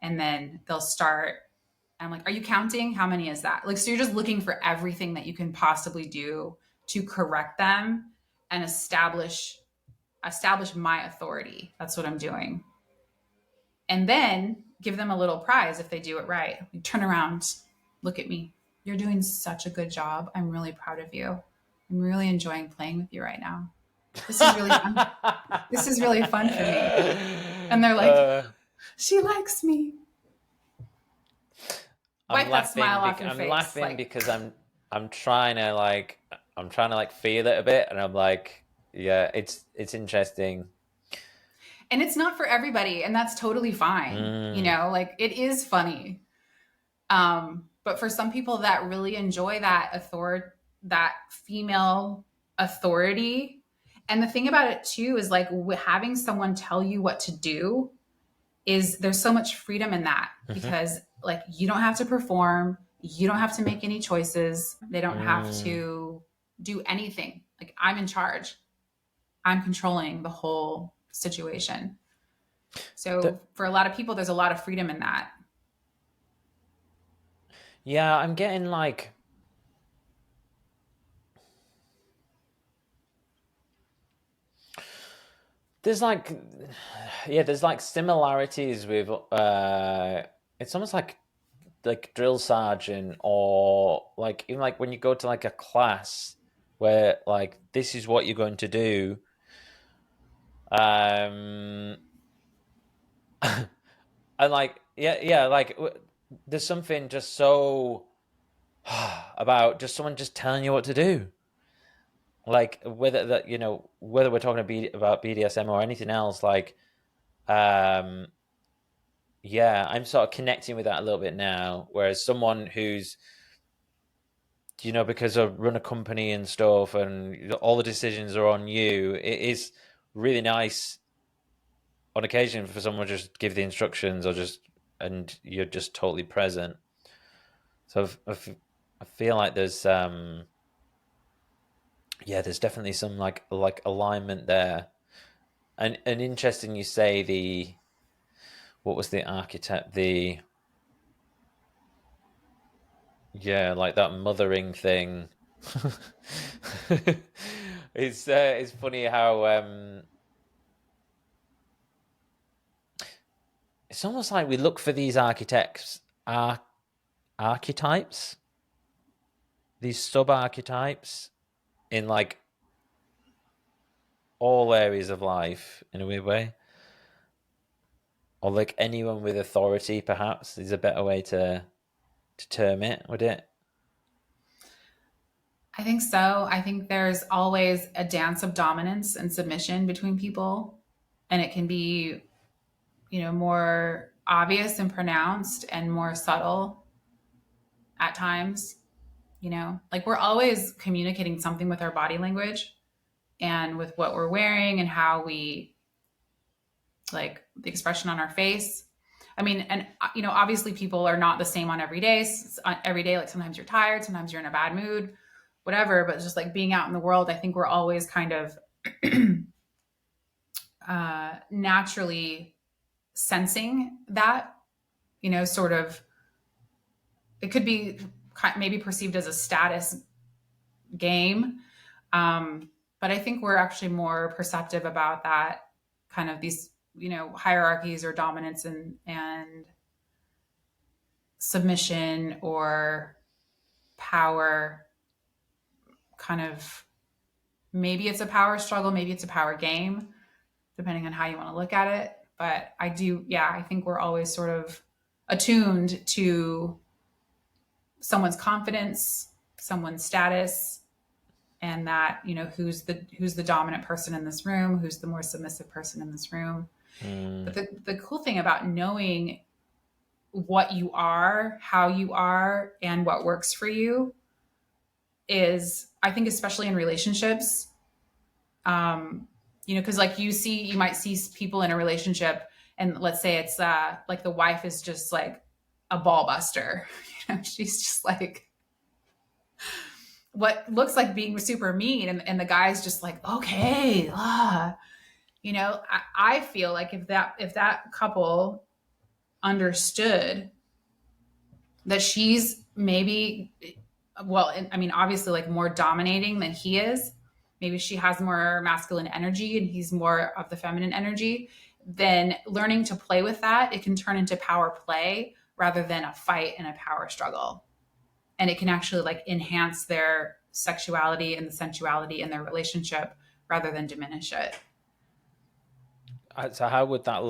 And then they'll start. I'm like, are you counting? How many is that? Like, so you're just looking for everything that you can possibly do to correct them and establish my authority. That's what I'm doing. And then give them a little prize if they do it right. You turn around, look at me. You're doing such a good job. I'm really proud of you. I'm really enjoying playing with you right now. This is really fun. This is really fun for me. And they're like, she likes me. I'm laughing because I'm trying to like feel it a bit, and I'm like, yeah, it's interesting. And it's not for everybody, and that's totally fine. Like it is funny. But for some people that really enjoy that female authority. And the thing about it too is like having someone tell you what to do there's so much freedom in that, because like you don't have to perform, you don't have to make any choices. They don't have to do anything. Like I'm in charge. I'm controlling the whole situation. So for a lot of people, there's a lot of freedom in that. Yeah, I'm getting like, there's like similarities with it's almost like drill sergeant, or like even like when you go to like a class where like this is what you're going to do. And like like there's something just so about just someone just telling you what to do. Like whether we're talking about BDSM or anything else, like I'm sort of connecting with that a little bit now. Whereas someone who's, because I run a company and stuff and all the decisions are on you, it is really nice on occasion for someone to just give the instructions and you're just totally present. So I feel like there's there's definitely some like alignment there. And interesting you say what was the archetype? Like that mothering thing. It's funny how it's almost like we look for these archetypes, these sub-archetypes in like all areas of life in a weird way. Or like anyone with authority, perhaps, is a better way to term it, would it? I think so. I think there's always a dance of dominance and submission between people. And it can be, more obvious and pronounced and more subtle. at times, like we're always communicating something with our body language and with what we're wearing and how we, like, the expression on our face. I mean, and obviously people are not the same on every day. Every day, like sometimes you're tired, sometimes you're in a bad mood, whatever. But just like being out in the world, I think we're always kind of naturally sensing that, sort of. It could be maybe perceived as a status game, but I think we're actually more perceptive about that kind of these hierarchies or dominance and submission or power. Kind of, maybe it's a power struggle, maybe it's a power game, depending on how you want to look at it. But I think we're always sort of attuned to someone's confidence, someone's status, and that, who's the dominant person in this room, who's the more submissive person in this room. But the cool thing about knowing what you are, how you are, and what works for you is, I think, especially in relationships, because like you might see people in a relationship, and let's say it's like the wife is just like a ball buster. She's just like what looks like being super mean, and the guy's just like, okay, I feel like if that couple understood that she's maybe, well, I mean, obviously like more dominating than he is, maybe she has more masculine energy and he's more of the feminine energy, then learning to play with that, it can turn into power play rather than a fight and a power struggle. And it can actually like enhance their sexuality and the sensuality in their relationship rather than diminish it. So how would that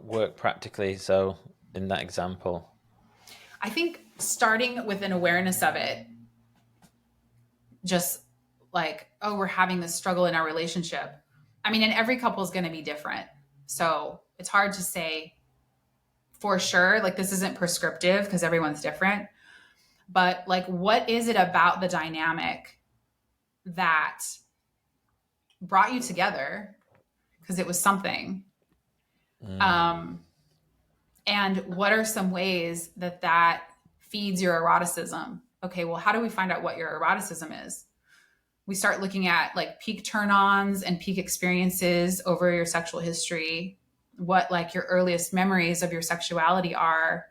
work practically? So in that example, I think starting with an awareness of it, just like, oh, we're having this struggle in our relationship. I mean, and every couple is going to be different. So it's hard to say for sure, like this isn't prescriptive because everyone's different. But like, what is it about the dynamic that brought you together? Because it was something. And what are some ways that feeds your eroticism? Okay, well, how do we find out what your eroticism is? We start looking at like peak turn-ons and peak experiences over your sexual history, what like your earliest memories of your sexuality are.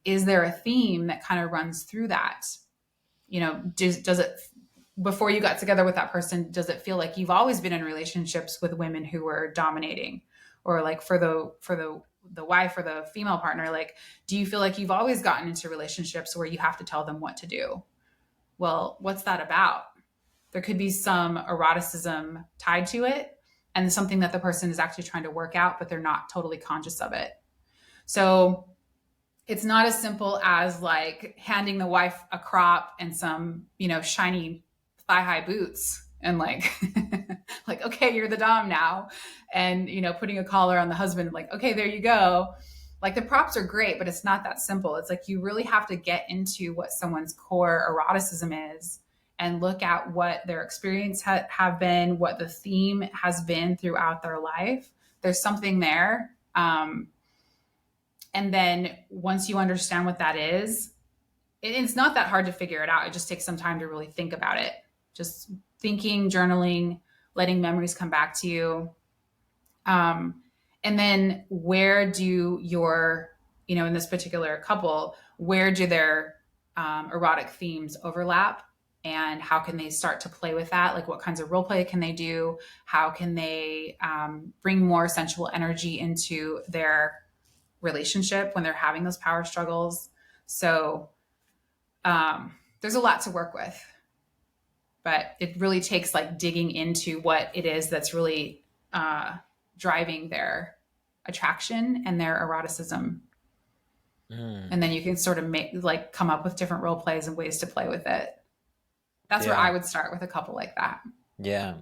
Is there a theme that kind of runs through that? Does it, before you got together with that person, does it feel like you've always been in relationships with women who were dominating? Or like for the wife or the female partner, like, do you feel like you've always gotten into relationships where you have to tell them what to do? Well, what's that about? There could be some eroticism tied to it and something that the person is actually trying to work out, but they're not totally conscious of it. So it's not as simple as like handing the wife a crop and some, shiny thigh-high boots and like, like, okay, you're the dom now. And, putting a collar on the husband, like, okay, there you go. Like the props are great, but it's not that simple. It's like you really have to get into what someone's core eroticism is and look at what their experience have been, what the theme has been throughout their life. There's something there. And then once you understand what that is, it's not that hard to figure it out. It just takes some time to really think about it. Just thinking, journaling, letting memories come back to you. And then where do your, in this particular couple, where do their erotic themes overlap? And how can they start to play with that? Like what kinds of role play can they do? How can they bring more sensual energy into their relationship when they're having those power struggles? So there's a lot to work with, but it really takes like digging into what it is that's really driving their attraction and their eroticism. And then you can sort of come up with different role plays and ways to play with it. That's where I would start with a couple like that. Yeah.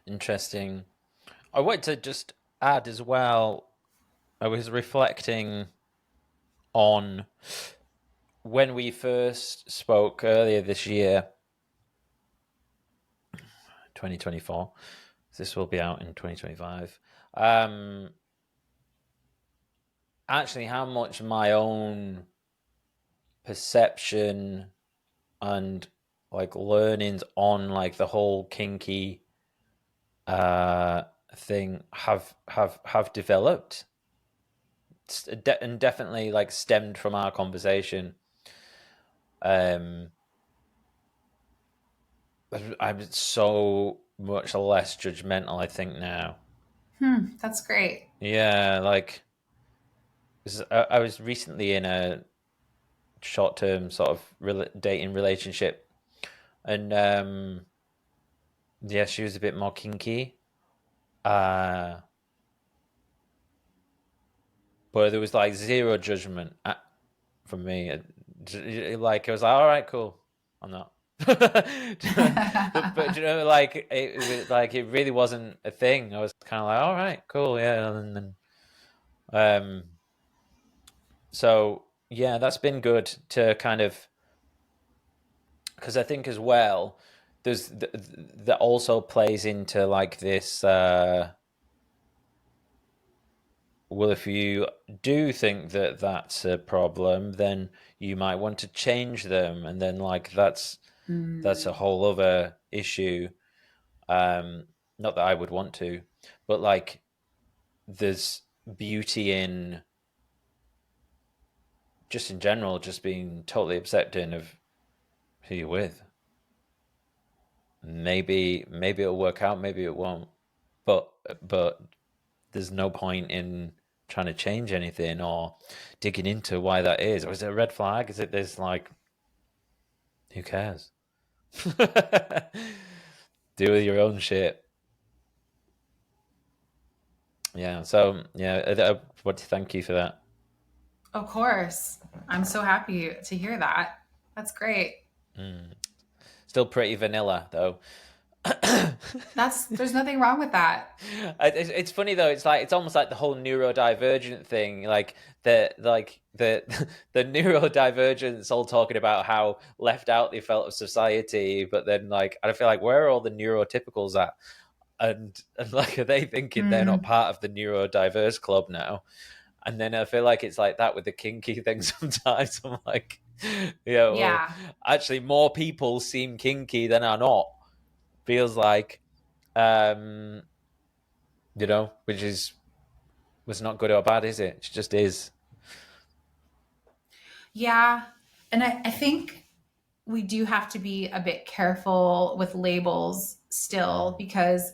Interesting. I wanted to just add as well, I was reflecting on when we first spoke earlier this year, 2024, this will be out in 2025. Actually, how much my own perception and like learnings on like the whole kinky thing have developed, and definitely like stemmed from our conversation. I'm so much less judgmental, I think, now. That's great. Yeah, like I was recently in a short-term sort of dating relationship, and yeah, she was a bit more kinky, but there was like zero judgment from me. Like I was like, all right, cool, I'm not. But you know, like it really wasn't a thing. I was kind of like, all right, cool, yeah, and then so yeah, that's been good to kind of, because I think as well, there's that also plays into like this. Well, if you do think that that's a problem, then you might want to change them, and then like that's a whole other issue. Not that I would want to, but like there's beauty in just in general, just being totally accepting of who you're with. Maybe it'll work out, maybe it won't. But there's no point in trying to change anything or digging into why that is. Or is it a red flag? Is it this like who cares? Do with your own shit. Yeah. So yeah, I want to thank you for that. Of course. I'm so happy to hear that. That's great. Still pretty vanilla though. There's nothing wrong with that. It's funny though. It's like it's almost like the whole neurodivergent thing. Like the the neurodivergents all talking about how left out they felt of society, but then like I feel like where are all the neurotypicals at? And like are they thinking they're not part of the neurodiverse club now? And then I feel like it's like that with the kinky thing sometimes. I'm like, yeah, well, Yeah. actually more people seem kinky than are not. Feels like, um, which was not good or bad, is it? It just is. Yeah. And I think we do have to be a bit careful with labels still because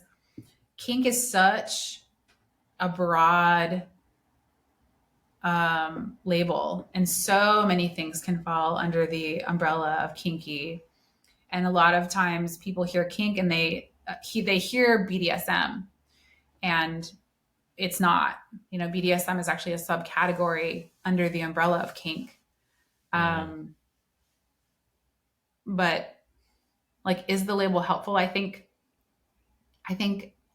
kink is such a broad label, and so many things can fall under the umbrella of kinky. And a lot of times people hear kink and they hear BDSM, and it's not. BDSM is actually a subcategory under the umbrella of kink. But like, is the label helpful? I think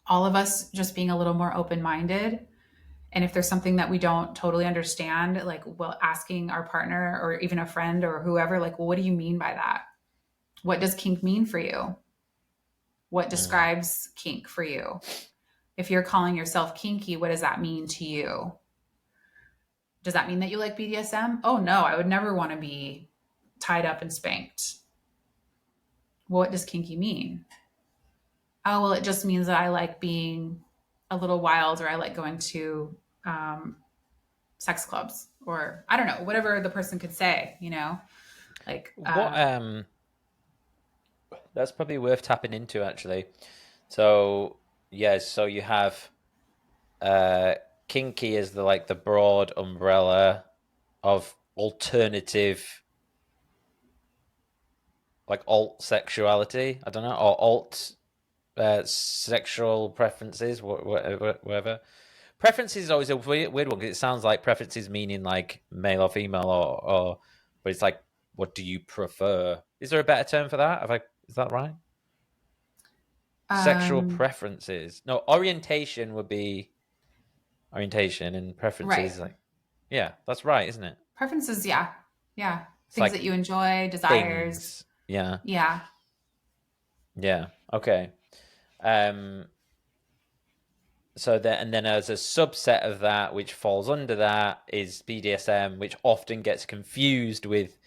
all of us just being a little more open-minded, and if there's something that we don't totally understand, like, well, asking our partner or even a friend or whoever, like, well, what do you mean by that? What does kink mean for you? What describes kink for you? If you're calling yourself kinky, what does that mean to you? Does that mean that you like BDSM? Oh no, I would never want to be tied up and spanked. What does kinky mean? Oh, well, it just means that I like being a little wild, or I like going to sex clubs, or I don't know, whatever the person could say, like, What that's probably worth tapping into actually. So yes, so you have kinky is the broad umbrella of alternative, like alt sexuality. I don't know, or alt sexual preferences, whatever. Preferences is always a weird one because it sounds like preferences meaning like male or female, or but it's like, what do you prefer? Is there a better term for that? Is that right? Sexual um, preferences. No, orientation would be orientation, and right. preferences like, yeah, that's right, isn't it? Preferences. Yeah. Yeah. It's things like that you enjoy, desires. things. Yeah. Yeah. Yeah. Okay. Um, and then as a subset of that, which falls under that, is BDSM, which often gets confused with,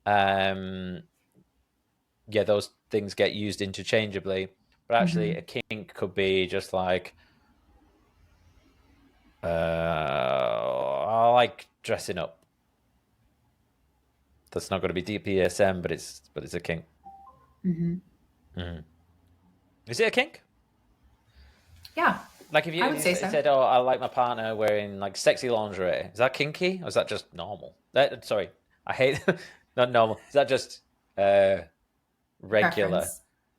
those things get used interchangeably. But actually, a kink could be just like, I like dressing up. That's not going to be BDSM, but it's a kink. Mm-hmm. Mm. Is it a kink? Yeah, Like I if would you say so. said, "Oh, I like my partner wearing like sexy lingerie," is that kinky or is that just normal? Sorry, I hate not normal. Is that just uh regular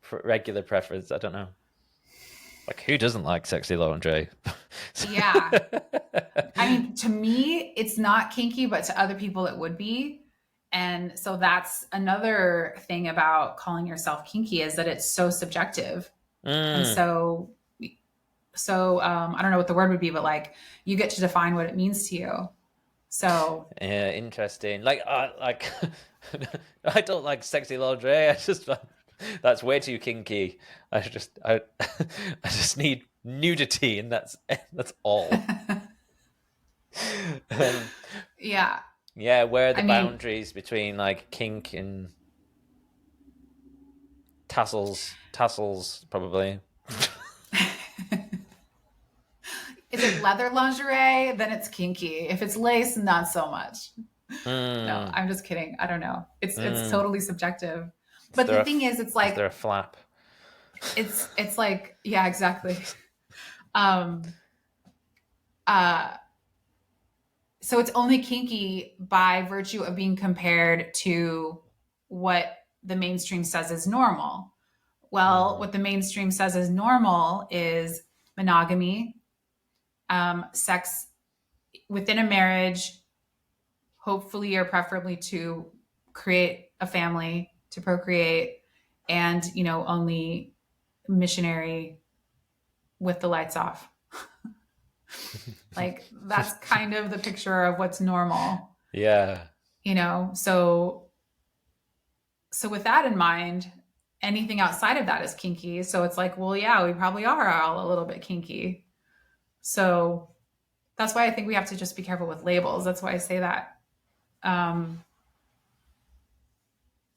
Preference. regular preference? I don't know. Like who doesn't like sexy lingerie? Yeah. I mean, to me, it's not kinky, but to other people, it would be. And so that's another thing about calling yourself kinky is that it's so subjective. And Mm, I don't know what the word would be, but like you get to define what it means to you. So yeah, interesting. Like I don't like sexy lingerie. I just that's way too kinky. I I just need nudity, and that's all. Um, yeah, yeah, where are the I mean, boundaries between like kink and tassels? Tassels, probably. if it's leather lingerie, then it's kinky. If it's lace, not so much. No, Mm, I'm just kidding. I don't know. It's mm. totally subjective. Is But there the a thing is, it's is there like a flap? it's like yeah, exactly. Um, uh, so it's only kinky by virtue of being compared to what the mainstream says is normal. Well, Mm, what the mainstream says is normal is monogamy, sex within a marriage, hopefully or preferably to create a family, to procreate, and only missionary with the lights off. Like that's kind of the picture of what's normal, yeah. so with that in mind, anything outside of that is kinky. So it's like, well, yeah, we probably are all a little bit kinky. So that's why I think we have to just be careful with labels. That's why I say that. Um,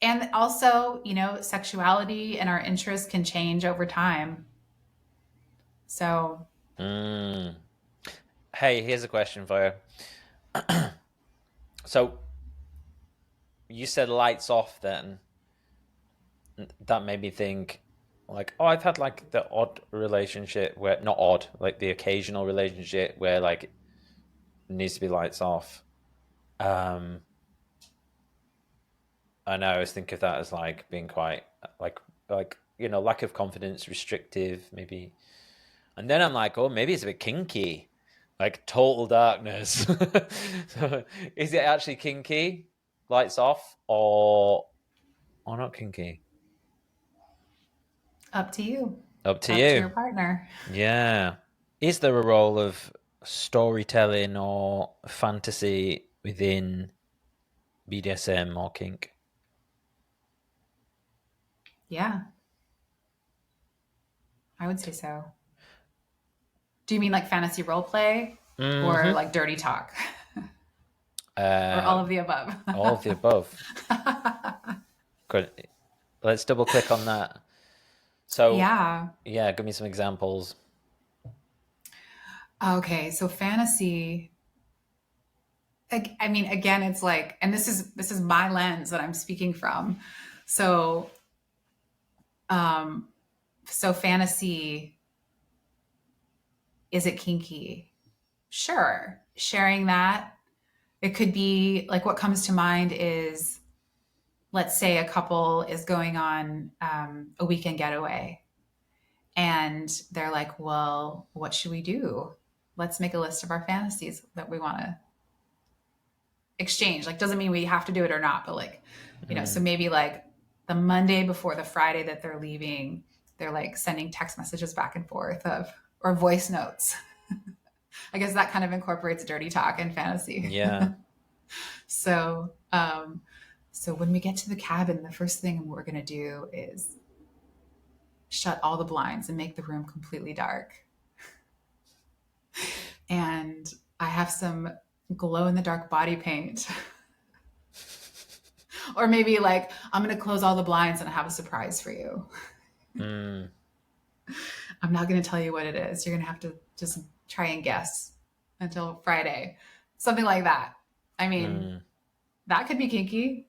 and also, sexuality and our interests can change over time. So, Mm. Hey, here's a question for you. So you said lights off then. That made me think like, oh, I've had like the odd relationship where not odd, like the occasional relationship where like it needs to be lights off. Um and I always think of that as like being quite like lack of confidence, restrictive, maybe. And then I'm like, oh, maybe it's a bit kinky. Like total darkness. So, is it actually kinky? Lights off or not kinky? up to you, Up to up to you. your partner. Yeah. Is there a role of storytelling or fantasy within BDSM or kink? Yeah, I would say so. Do you mean like fantasy role play or Mm-hmm. like dirty talk or Uh, all of the above? all of the above. Good. Let's double click on that. So, Yeah. yeah, give me some examples. Okay. So fantasy, I mean, again, it's like, and this is my lens that I'm speaking from. So, um, so fantasy, is it kinky? Sure. Sharing that. It could be like what comes to mind is, let's say a couple is going on a weekend getaway and they're like, well, what should we do? Let's make a list of our fantasies that we want to exchange. Like, doesn't mean we have to do it or not, but like, so Mm. maybe like the Monday before the Friday that they're leaving, they're like sending text messages back and forth or voice notes. I guess that kind of incorporates dirty talk and fantasy. Yeah. So, So when we get to the cabin, the first thing we're going to do is shut all the blinds and make the room completely dark. And I have some glow in the dark body paint. Or maybe like, I'm going to close all the blinds and I have a surprise for you. Mm. I'm not going to tell you what it is. You're going to have to just try and guess until Friday. Something like that. I mean, that could be kinky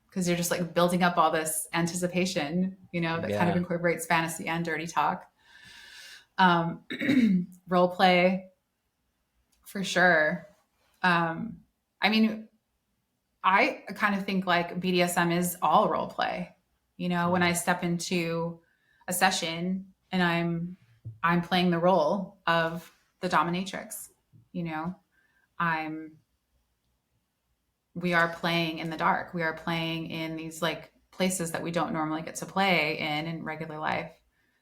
because you're just like building up all this anticipation, you know, that kind of incorporates fantasy and dirty talk. Role play for sure. I mean, I kind of think like BDSM is all role play. You know, when I step into a session and I'm playing the role of the dominatrix, you know, we are playing in the dark. We are playing in these like places that we don't normally get to play in regular life.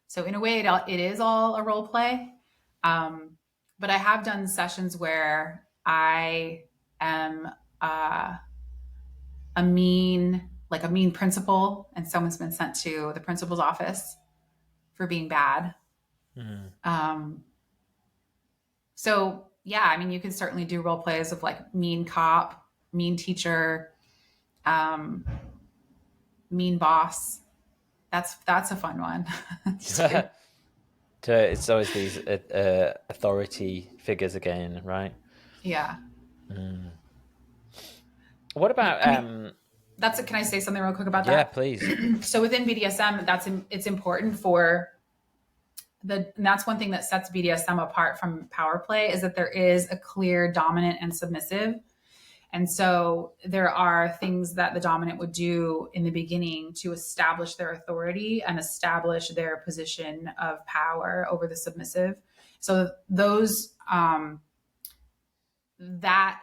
So in a way, it is all a role play. But I have done sessions where I am a mean principal, and someone's been sent to the principal's office for being bad. So yeah, I mean, you can certainly do role plays of like mean cop, mean teacher, mean boss. That's a fun one. It's always these authority figures again, right? Yeah. What about can I say something real quick about that? Yeah, please. So within BDSM, it's important for and that's one thing that sets BDSM apart from power play, is that there is a clear dominant and submissive. And so there are things that the dominant would do in the beginning to establish their authority and establish their position of power over the submissive. So those, that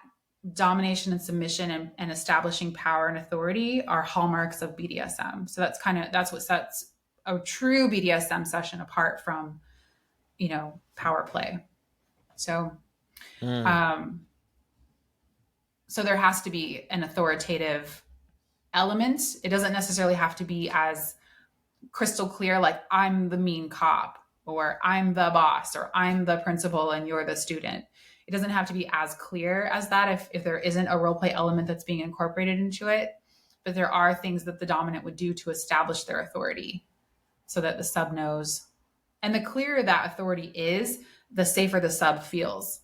domination and submission and establishing power and authority are hallmarks of BDSM. So that's what sets a true BDSM session apart from, you know, power play. So, so there has to be an authoritative element. It doesn't necessarily have to be as crystal clear, like I'm the mean cop, or I'm the boss, or I'm the principal and you're the student. It doesn't have to be as clear as that if there isn't a role play element that's being incorporated into it. But there are things that the dominant would do to establish their authority so that the sub knows. And the clearer that authority is, the safer the sub feels.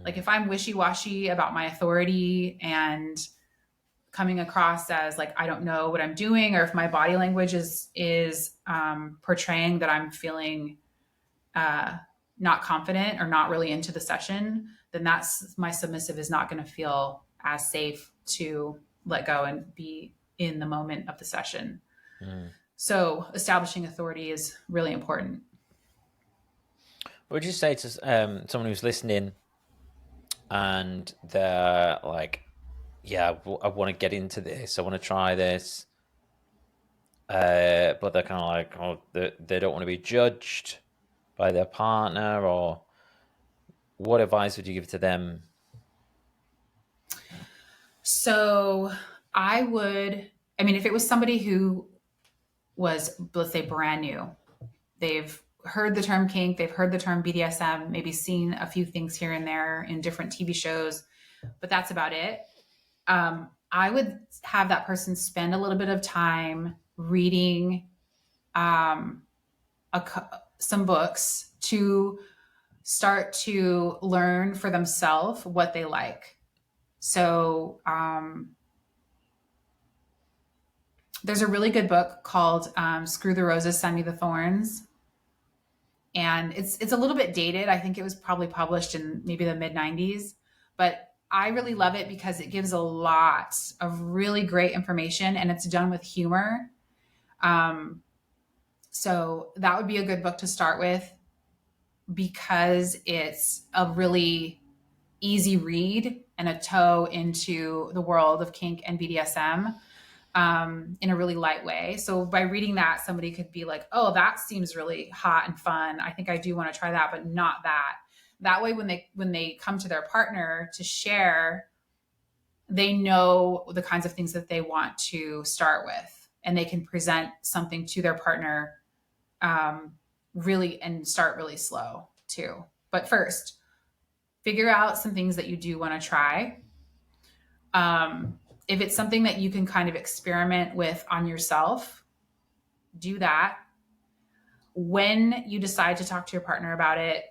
Like if I'm wishy-washy about my authority and coming across as like, I don't know what I'm doing, or if my body language is portraying that I'm feeling not confident or not really into the session, then my submissive is not going to feel as safe to let go and be in the moment of the session. So establishing authority is really important. What would you say to someone who's listening and they're like, yeah, I want to get into this, I want to try this, but they're kind of like, oh, they don't want to be judged by their partner, or what advice would you give to them? So if it was somebody who was, let's say, brand new, they've heard the term kink, they've heard the term BDSM, maybe seen a few things here and there in different TV shows, but that's about it. I would have that person spend a little bit of time reading some books to start to learn for themselves what they like. So there's a really good book called Screw the Roses, Send Me the Thorns. And it's a little bit dated. I think it was probably published in maybe the mid 90s, but I really love it because it gives a lot of really great information and it's done with humor. So that would be a good book to start with because it's a really easy read and a toe into the world of kink and BDSM in a really light way. So by reading that, somebody could be like, oh, that seems really hot and fun. I think I do want to try that, but not that. That way, when they come to their partner to share they know the kinds of things that they want to start with, and they can present something to their partner really, and start really slow too. But first, figure out some things that you do want to try. If it's something that you can kind of experiment with on yourself, do that. When you decide to talk to your partner about it,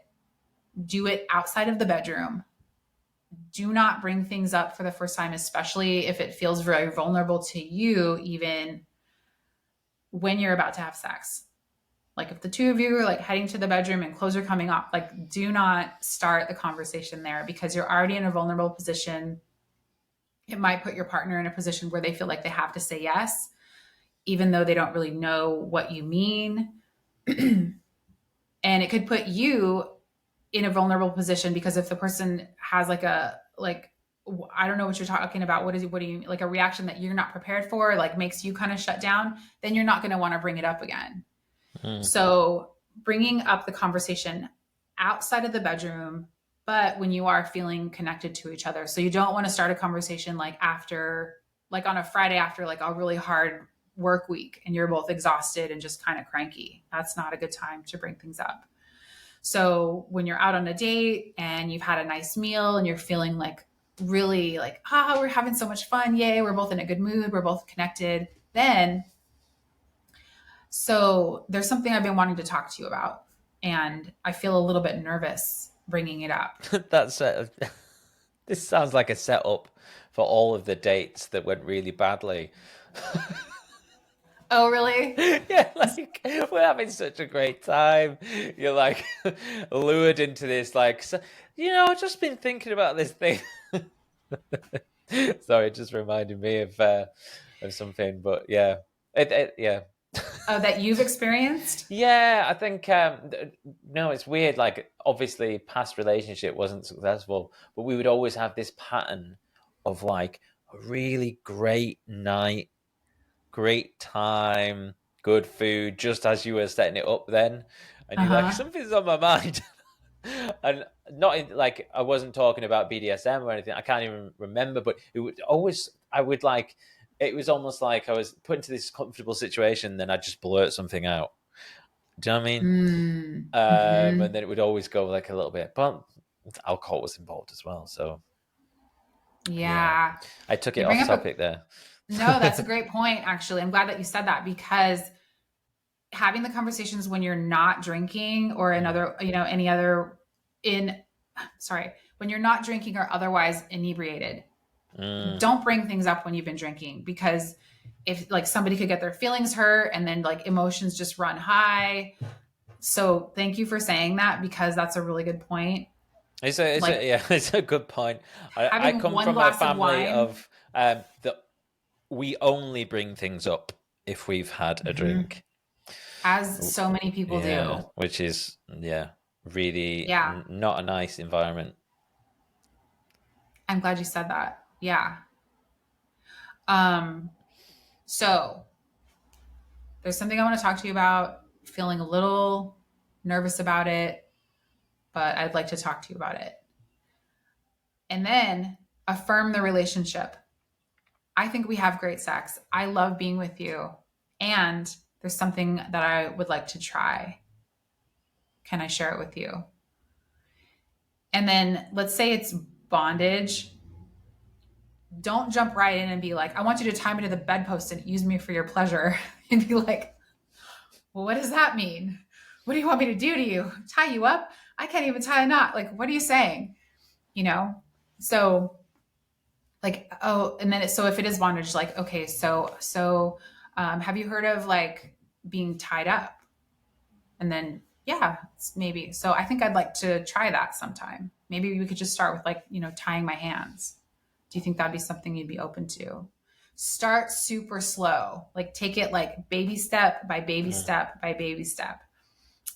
do it outside of the bedroom. Do not bring things up for the first time, especially if it feels very vulnerable to you, even when you're about to have sex. Like if the two of you are like heading to the bedroom and clothes are coming off, like do not start the conversation there, because you're already in a vulnerable position. It might put your partner in a position where they feel like they have to say yes, even though they don't really know what you mean. And it could put you in a vulnerable position, because if the person has like I don't know what you're talking about. What do you like a reaction that you're not prepared for, like makes you kind of shut down, then you're not going to want to bring it up again. So bringing up the conversation outside of the bedroom, but when you are feeling connected to each other. So you don't want to start a conversation like after, like on a Friday after like a really hard work week and you're both exhausted and just kind of cranky. That's not a good time to bring things up. So when you're out on a date and you've had a nice meal and you're feeling like really like, we're having so much fun. Yay. We're both in a good mood. We're both connected. Then, so there's something I've been wanting to talk to you about, and I feel a little bit nervous bringing it up. This sounds like a setup for all of the dates that went really badly. Oh, really? Yeah, like we're having such a great time. You're like lured into this, like, I've just been thinking about this thing. Sorry, it just reminded me of something, but yeah, yeah. Oh, that you've experienced? Yeah, I think no, it's weird. Like, obviously, past relationship wasn't successful, but we would always have this pattern of like a really great night, great time, good food, just as you were setting it up then, and you're like, something's on my mind. And not in, like, I wasn't talking about BDSM or anything. I can't even remember, but it would always, it was almost like I was put into this comfortable situation, then I'd just blurt something out. Do you know what I mean? And then it would always go like a little bit, but alcohol was involved as well. So yeah. I took it off topic there. No, that's a great point, actually. I'm glad that you said that, because having the conversations when you're not drinking or when you're not drinking or otherwise inebriated, don't bring things up when you've been drinking, because if like somebody could get their feelings hurt and then like emotions just run high. So thank you for saying that, because that's a really good point. It's a good point. I come from a family of that we only bring things up if we've had a drink. As so many people do. Which is, really not a nice environment. I'm glad you said that. Yeah. So there's something I want to talk to you about. Feeling a little nervous about it, but I'd like to talk to you about it. And then affirm the relationship. I think we have great sex. I love being with you. And there's something that I would like to try. Can I share it with you? And then let's say it's bondage. Don't jump right in and be like, I want you to tie me to the bedpost and use me for your pleasure. And be like, well, what does that mean? What do you want me to do to you? Tie you up? I can't even tie a knot. Like, what are you saying? So like, and then so if it is bondage, like, okay, so have you heard of like being tied up? And then, maybe. So I think I'd like to try that sometime. Maybe we could just start with like, tying my hands. Do you think that'd be something you'd be open to? Start super slow, like take it like baby step by baby step by baby step.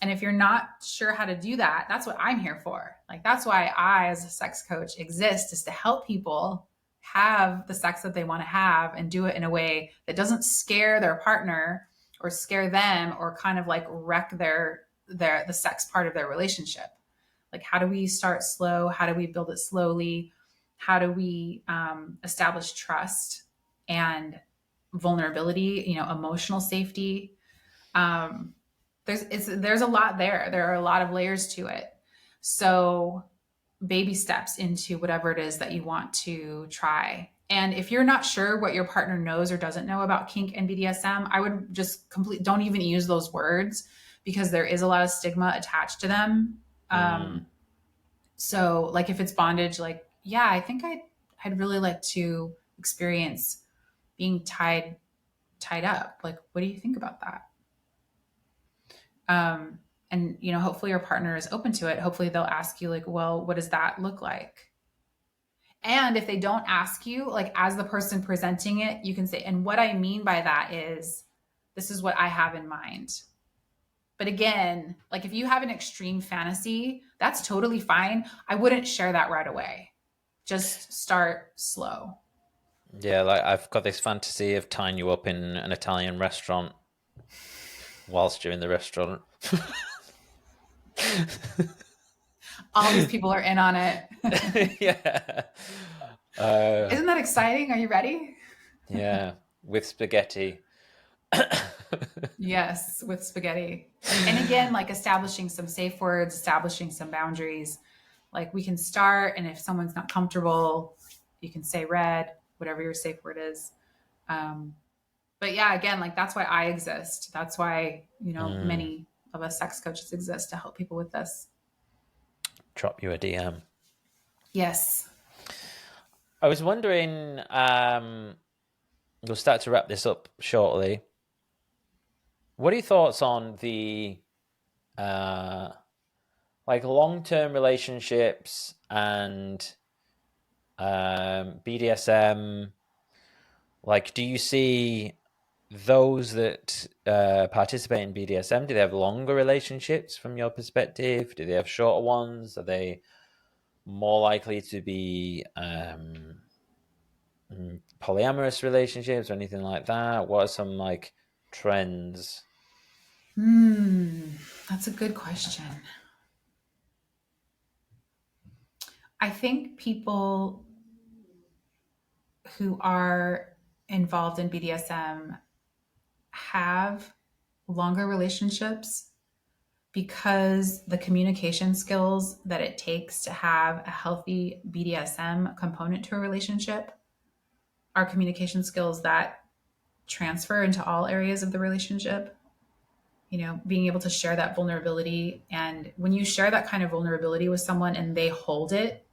And if you're not sure how to do that, that's what I'm here for. Like, that's why I, as a sex coach, exist, is to help people have the sex that they want to have and do it in a way that doesn't scare their partner or scare them or kind of like wreck the sex part of their relationship. Like, how do we start slow? How do we build it slowly? How do we establish trust and vulnerability, emotional safety? There's a lot there. There are a lot of layers to it. So baby steps into whatever it is that you want to try. And if you're not sure what your partner knows or doesn't know about kink and BDSM, I would just don't even use those words, because there is a lot of stigma attached to them. So like if it's bondage, like, yeah, I think I'd really like to experience being tied up. Like, what do you think about that? And hopefully your partner is open to it. Hopefully they'll ask you, like, well, what does that look like? And if they don't ask you, like, as the person presenting it, you can say, and what I mean by that is, this is what I have in mind. But again, like, if you have an extreme fantasy, that's totally fine. I wouldn't share that right away. Just start slow. Yeah, like I've got this fantasy of tying you up in an Italian restaurant whilst you're in the restaurant. All these people are in on it. Yeah. Isn't that exciting? Are you ready? Yeah, with spaghetti. Yes, with spaghetti. And again, like establishing some safe words, establishing some boundaries. Like, we can start, and if someone's not comfortable, you can say red, whatever your safe word is. But yeah, again, like, that's why I exist. That's why, many of us sex coaches exist, to help people with this. Drop you a DM. Yes. I was wondering, we'll start to wrap this up shortly. What are your thoughts on the like long-term relationships and BDSM? Like, do you see those that participate in BDSM, do they have longer relationships from your perspective? Do they have shorter ones? Are they more likely to be polyamorous relationships or anything like that? What are some like trends? That's a good question. I think people who are involved in BDSM have longer relationships, because the communication skills that it takes to have a healthy BDSM component to a relationship are communication skills that transfer into all areas of the relationship. Being able to share that vulnerability. And when you share that kind of vulnerability with someone and they hold it,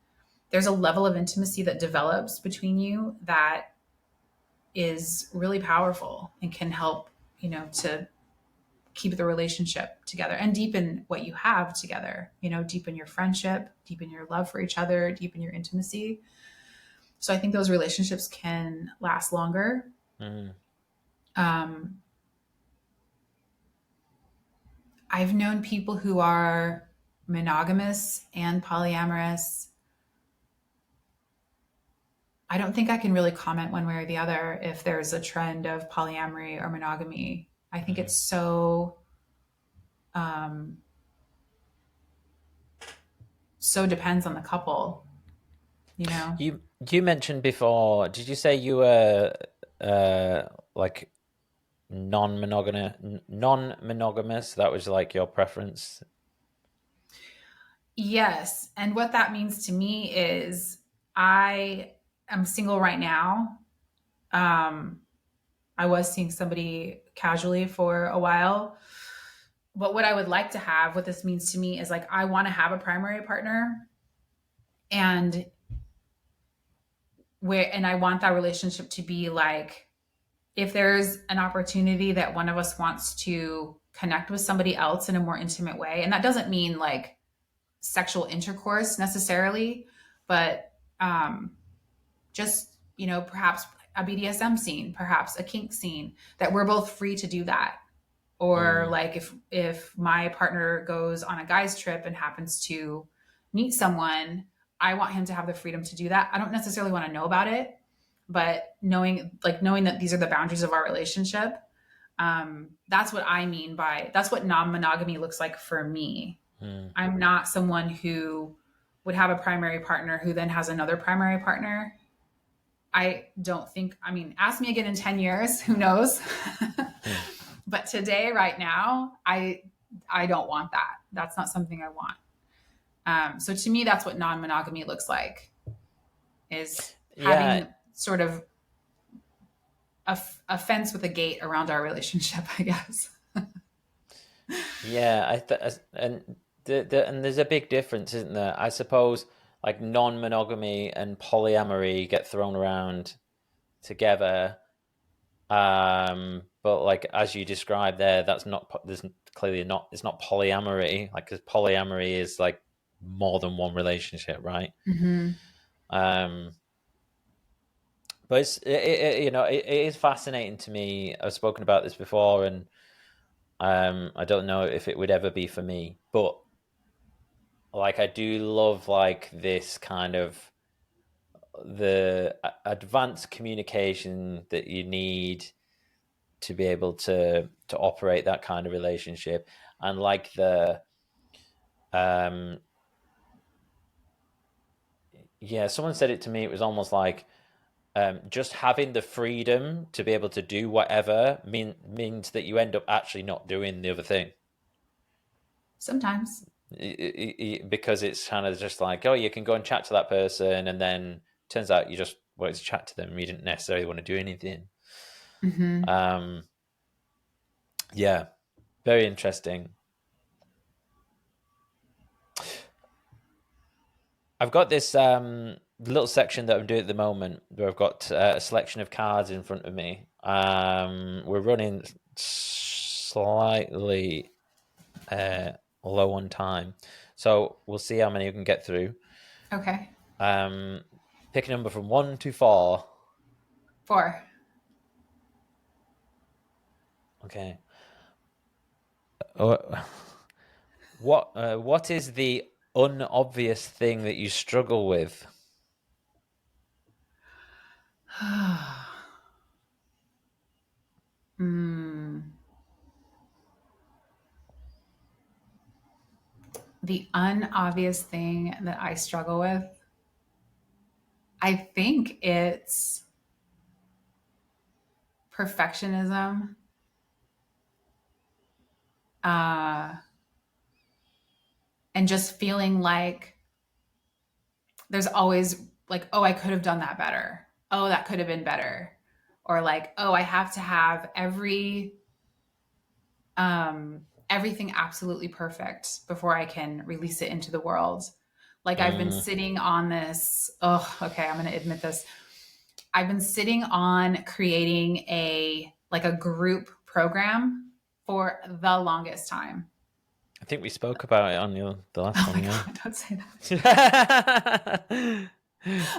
there's a level of intimacy that develops between you that is really powerful and can help, to keep the relationship together and deepen what you have together, deepen your friendship, deepen your love for each other, deepen your intimacy. So I think those relationships can last longer. I've known people who are monogamous and polyamorous. I don't think I can really comment one way or the other if there's a trend of polyamory or monogamy. I think it's so depends on the couple. You mentioned before, did you say you were like non-monogamous? That was like your preference? Yes. And what that means to me is, I am single right now. I was seeing somebody casually for a while. But what I would like to have, what this means to me is, like, I want to have a primary partner, and I want that relationship to be like, if there's an opportunity that one of us wants to connect with somebody else in a more intimate way, and that doesn't mean like sexual intercourse necessarily, but just, perhaps a BDSM scene, perhaps a kink scene, that we're both free to do that. Or like if my partner goes on a guy's trip and happens to meet someone, I want him to have the freedom to do that. I don't necessarily want to know about it, but knowing that these are the boundaries of our relationship, that's what I mean by, that's what non-monogamy looks like for me. I'm not someone who would have a primary partner who then has another primary partner. I don't think, I mean, ask me again in 10 years, who knows? But today, right now, I don't want that. That's not something I want. So to me, that's what non-monogamy looks like, is having sort of a fence with a gate around our relationship, I guess. And there's a big difference, isn't there? I suppose like non-monogamy and polyamory get thrown around together, but like as you described there, that's not, there's clearly not, it's not polyamory, like, because polyamory is like more than one relationship, right? Mm-hmm. But it is fascinating to me. I've spoken about this before, and I don't know if it would ever be for me, but like I do love like this kind of the advanced communication that you need to be able to operate that kind of relationship, and like the someone said it to me, it was almost like just having the freedom to be able to do whatever means that you end up actually not doing the other thing. Sometimes. Because it's kind of just like, oh, you can go and chat to that person, and then turns out you just wanted to chat to them. You didn't necessarily want to do anything. Mm-hmm. Yeah, very interesting. I've got this little section that I'm doing at the moment where I've got a selection of cards in front of me. We're running slightly low on time, so we'll see how many we can get through. Okay. Pick a number from 1 to 4. 4. Okay. What is the unobvious thing that you struggle with? The unobvious thing that I struggle with, I think it's perfectionism. And just feeling like there's always like, oh, I could have done that better. Oh, that could have been better. Or like, oh, I have to have everything absolutely perfect before I can release it into the world. Like I've been sitting on this, oh, okay, I'm going to admit this. I've been sitting on creating a group program for the longest time. I think we spoke about it on the last one. God, don't say that.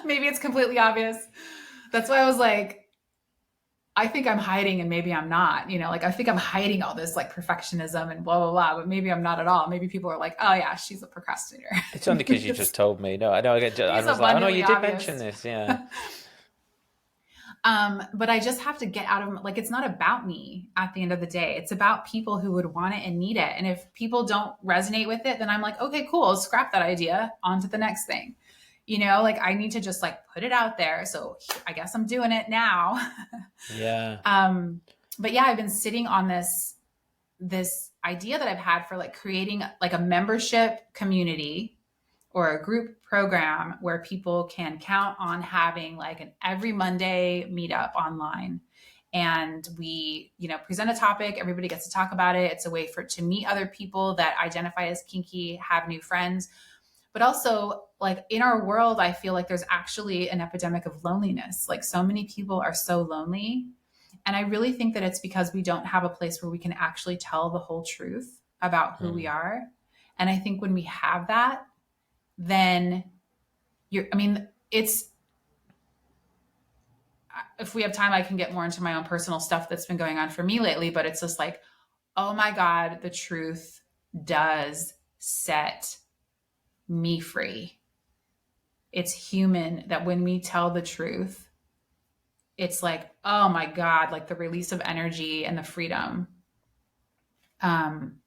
Maybe it's completely obvious. That's why I was like, I think I'm hiding and maybe I'm not, like I think I'm hiding all this like perfectionism and blah, blah, blah, but maybe I'm not at all. Maybe people are like, oh yeah, she's a procrastinator. It's only because you just told me. No, I know. I was like, oh no, you did mention this. Yeah. But I just have to get out of, like, it's not about me at the end of the day. It's about people who would want it and need it. And if people don't resonate with it, then I'm like, okay, cool. Scrap that idea. On to the next thing. Like I need to just like put it out there. So I guess I'm doing it now. Yeah. But yeah, I've been sitting on this idea that I've had for like creating like a membership community or a group program where people can count on having like an every Monday meetup online. And we, present a topic, everybody gets to talk about it. It's a way to meet other people that identify as kinky, have new friends. But also like in our world, I feel like there's actually an epidemic of loneliness. Like so many people are so lonely. And I really think that it's because we don't have a place where we can actually tell the whole truth about who we are. And I think when we have that, then if we have time, I can get more into my own personal stuff that's been going on for me lately, but it's just like, oh my God, the truth does set me free. It's human that when we tell the truth, it's like, oh my God, like the release of energy and the freedom. And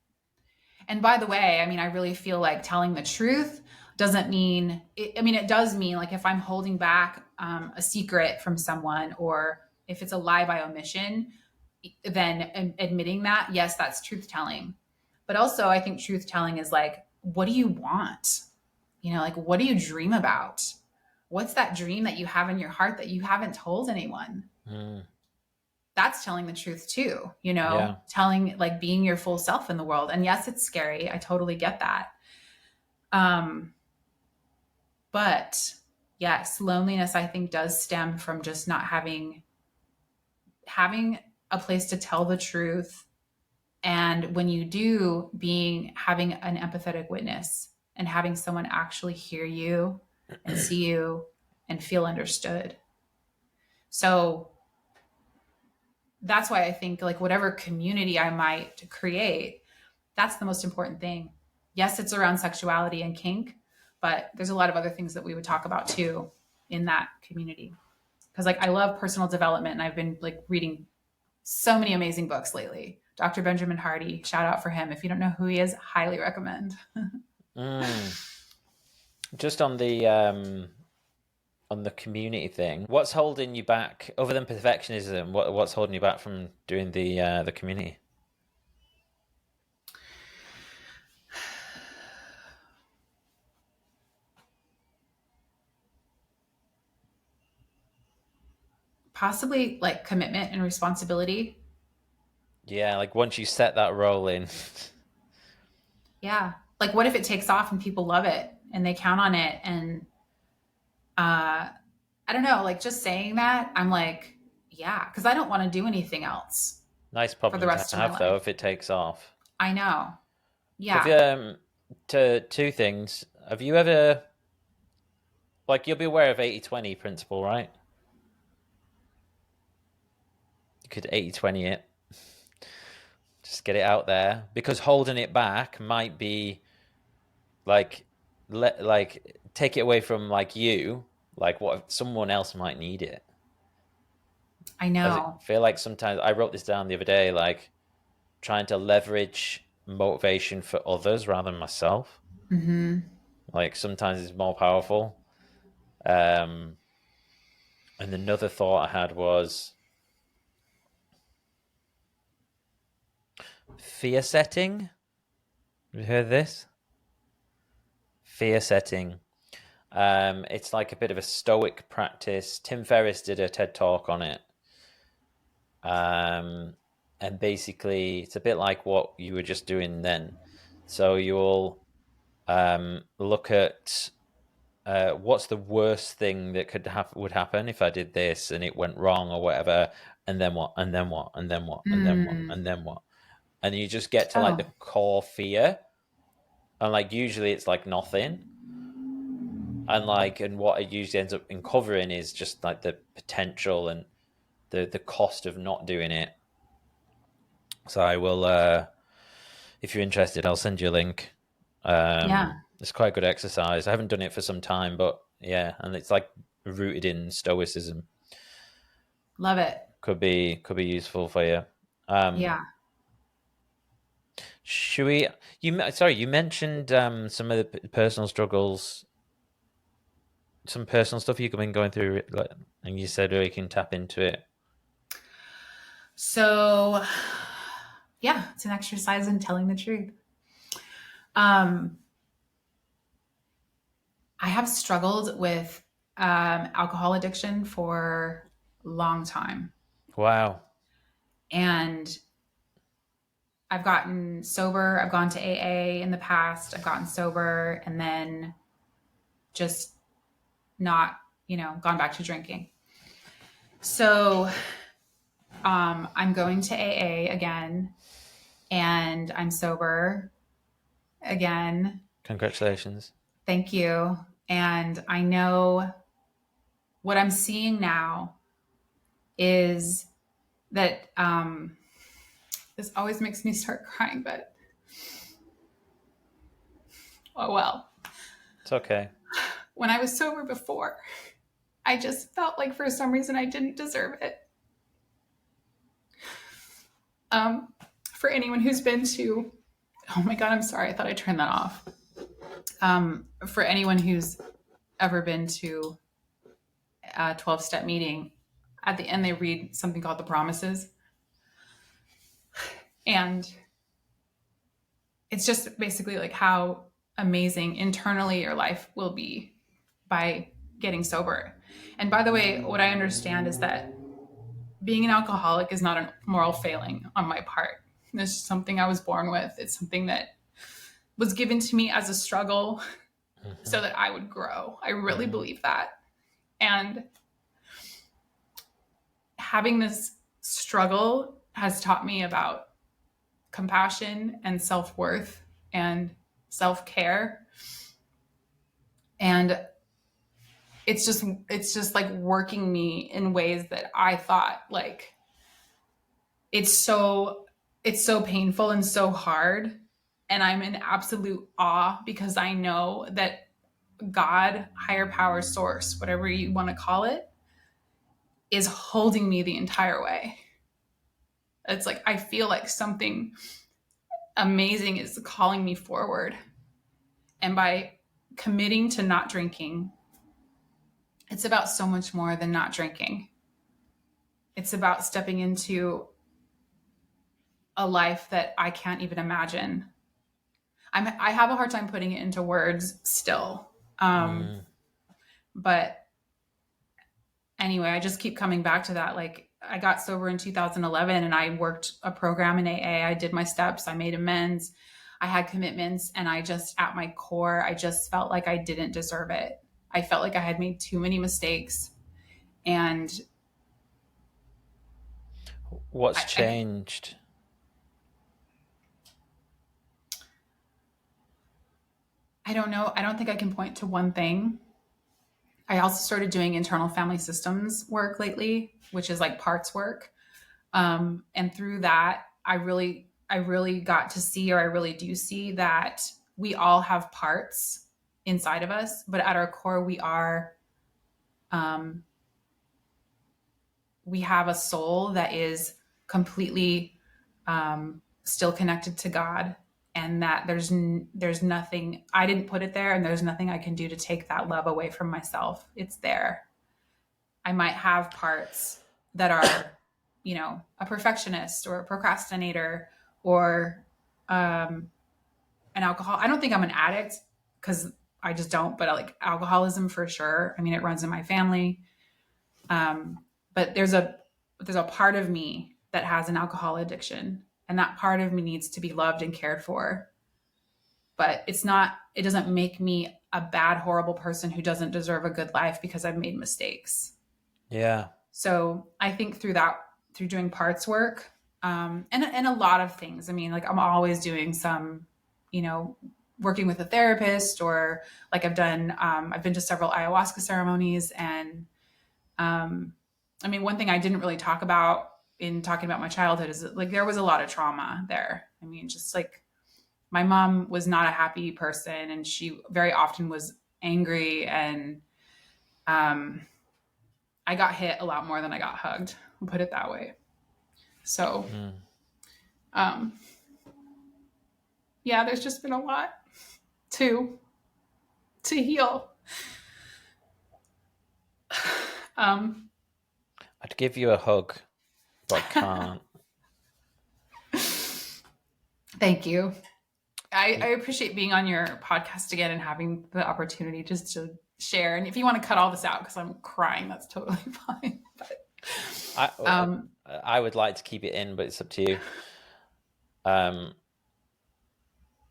by the way, I really feel like telling the truth doesn't mean, it does mean like if I'm holding back a secret from someone, or if it's a lie by omission, then admitting that, yes, that's truth telling. But also, I think truth telling is like, what do you want? Like, what do you dream about? What's that dream that you have in your heart that you haven't told anyone? Mm. That's telling the truth too, Yeah. telling, like, being your full self in the world. And yes, it's scary. I totally get that. But yes, loneliness, I think, does stem from just not having a place to tell the truth. And when you do, having an empathetic witness and having someone actually hear you and see you and feel understood. So that's why I think, like, whatever community I might create, that's the most important thing. Yes, it's around sexuality and kink, but there's a lot of other things that we would talk about too in that community. Because, like, I love personal development, and I've been, like, reading so many amazing books lately. Dr. Benjamin Hardy, shout out for him. If you don't know who he is, highly recommend. Just on the community thing, what's holding you back other than perfectionism? What's holding you back from doing the community? Possibly like commitment and responsibility. Yeah, like once you set that role in. Yeah. Like, what if it takes off and people love it and they count on it? And I don't know, like, just saying that, I'm like, yeah, because I don't want to do anything else Nice for the problem to rest of my have, though, life. if it takes off. I know. Have Yeah. you, to two things. Have you ever, like, you'll be aware of 80-20 principle, right? You could 80-20 it. Just get it out there, because holding it back might be like, take it away from, like, you. Like, what if someone else might need it? I I know. feel like sometimes, I wrote this down the other day, like trying to leverage motivation for others rather than myself. Mm-hmm. Like, sometimes it's more powerful. And another thought I had was fear setting. Have you heard of this? Fear setting. It's like a bit of a stoic practice. Tim Ferriss did a TED talk on it. And basically, it's a bit like what you were just doing then. So you'll look at what's the worst thing that would happen if I did this and it went wrong or whatever, and then what, and then what, and then what, and then what, Mm. and then what, and you just get to, like, the Oh. core fear, and, like, usually it's like nothing, and what it usually ends up uncovering is just like the potential and the cost of not doing it. So I will, if you're interested, I'll send you a link. Yeah. It's quite a good exercise. I haven't done it for some time, but yeah, and it's like rooted in stoicism. Love it. Could be useful for you. Um, Yeah. should we? You mentioned some of the personal struggles, some personal stuff you've been going through, like, and you said, you can tap into it. So, yeah, it's an exercise in telling the truth. Um, I have struggled with alcohol addiction for a long time. Wow. And I've gotten sober. I've gone to AA in the past. I've gotten sober and then just not, gone back to drinking. So I'm going to AA again, and I'm sober again. Congratulations. Thank you. And I know what I'm seeing now is that this always makes me start crying, but oh well. It's okay. When I was sober before, I just felt like for some reason I didn't deserve it. For anyone who's been to, oh my God, I'm sorry. I thought I turned that off. For anyone who's ever been to a 12-step meeting, at the end they read something called the promises. And it's just basically like how amazing internally your life will be by getting sober. And by the way, what I understand is that being an alcoholic is not a moral failing on my part. It's just something I was born with. It's something that was given to me as a struggle so that I would grow. I really believe that. And having this struggle has taught me about compassion and self-worth and self-care. And it's just like working me in ways that I thought like it's so painful and so hard. And I'm in absolute awe because I know that God, higher power, source, whatever you want to call it, is holding me the entire way. It's like I feel like something amazing is calling me forward. And by committing to not drinking, it's about so much more than not drinking. It's about stepping into a life that I can't even imagine. I have a hard time putting it into words still. But anyway, I just keep coming back to that. Like I got sober in 2011 and I worked a program in AA. I did my steps. I made amends. I had commitments. And I just, at my core, I just felt like I didn't deserve it. I felt like I had made too many mistakes. And what's changed? I don't know. I don't think I can point to one thing. I also started doing internal family systems work lately, which is like parts work. And through that, I really got to see, or I really do see that we all have parts inside of us, but at our core, we have a soul that is completely still connected to God. And that there's nothing, I didn't put it there, and there's nothing I can do to take that love away from myself. It's there. I might have parts that are, a perfectionist or a procrastinator or an alcohol. I don't think I'm an addict because I just don't, but like alcoholism for sure. I mean, it runs in my family. But there's a part of me that has an alcohol addiction. And that part of me needs to be loved and cared for. But it doesn't make me a bad, horrible person who doesn't deserve a good life because I've made mistakes. Yeah. So I think through doing parts work, and a lot of things. I mean, like I'm always doing some, working with a therapist, or like I've been to several ayahuasca ceremonies. And I mean, one thing I didn't really talk about in talking about my childhood is that, like, there was a lot of trauma there. I mean, just like my mom was not a happy person, and she very often was angry, and I got hit a lot more than I got hugged. I'll put it that way. So, yeah, there's just been a lot to heal. I'd give you a hug, but I can't. Thank you. I appreciate being on your podcast again and having the opportunity just to share. And if you want to cut all this out because I'm crying, that's totally fine. But, I would like to keep it in, but it's up to you.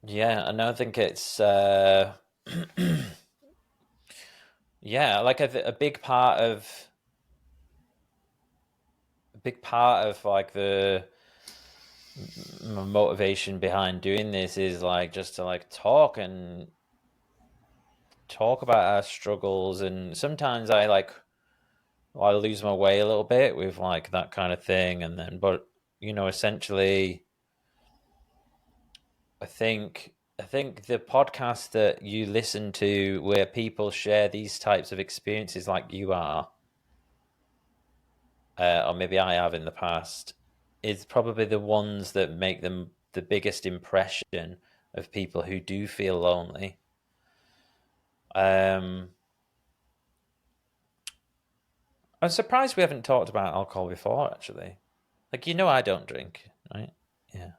Yeah, and I think it's yeah, like a big part of like the motivation behind doing this is like just to like talk about our struggles. And sometimes I lose my way a little bit with like that kind of thing, and then but essentially I think the podcast that you listen to where people share these types of experiences like you are, or maybe I have in the past, is probably the ones that make them the biggest impression of people who do feel lonely. I'm surprised we haven't talked about alcohol before, actually. Like, I don't drink, right? Yeah.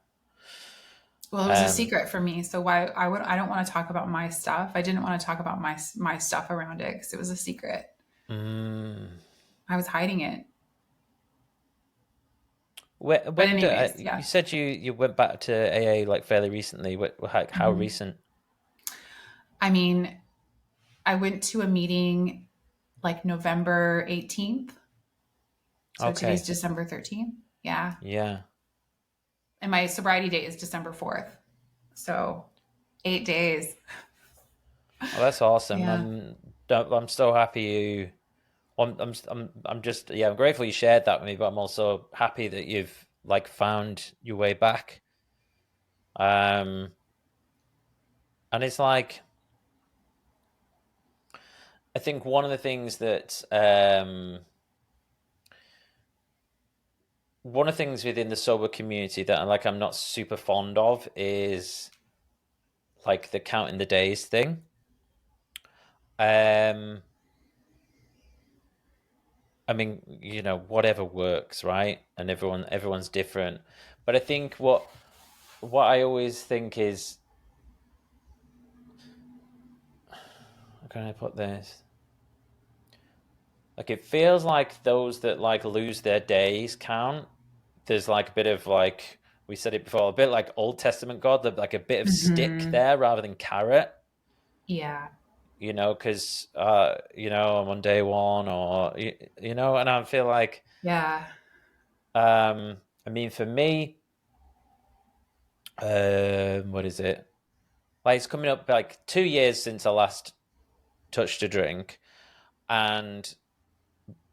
Well, it was a Um, secret for me, so why I don't want to talk about my stuff. I didn't want to talk about my stuff around it because it was a secret. mm, I was hiding it. But when anyways, you yeah. said you went back to AA like fairly recently. How Mhm. recent? I mean, I went to a meeting like November 18th. So today's Okay. December 13th. Yeah. Yeah. And my sobriety date is December 4th. So 8 days. Oh, that's awesome. Yeah. I'm so happy you. I'm just I'm grateful you shared that with me, but I'm also happy that you've like found your way back. Um, and it's like I think one of the things that one of the things within the sober community that I'm not super fond of is like the counting the days thing. Um, I mean, whatever works, right? And everyone's different. But I think what I always think is, how can I put this? Like it feels like those that like lose their days count. There's like a bit of like we said it before, a bit like Old Testament God, like a bit of stick Hmm. there rather than carrot. Yeah. Because I'm on day one, or and I feel like, Yeah. I mean, for me, what is it? Like it's coming up like 2 years since I last touched a drink, and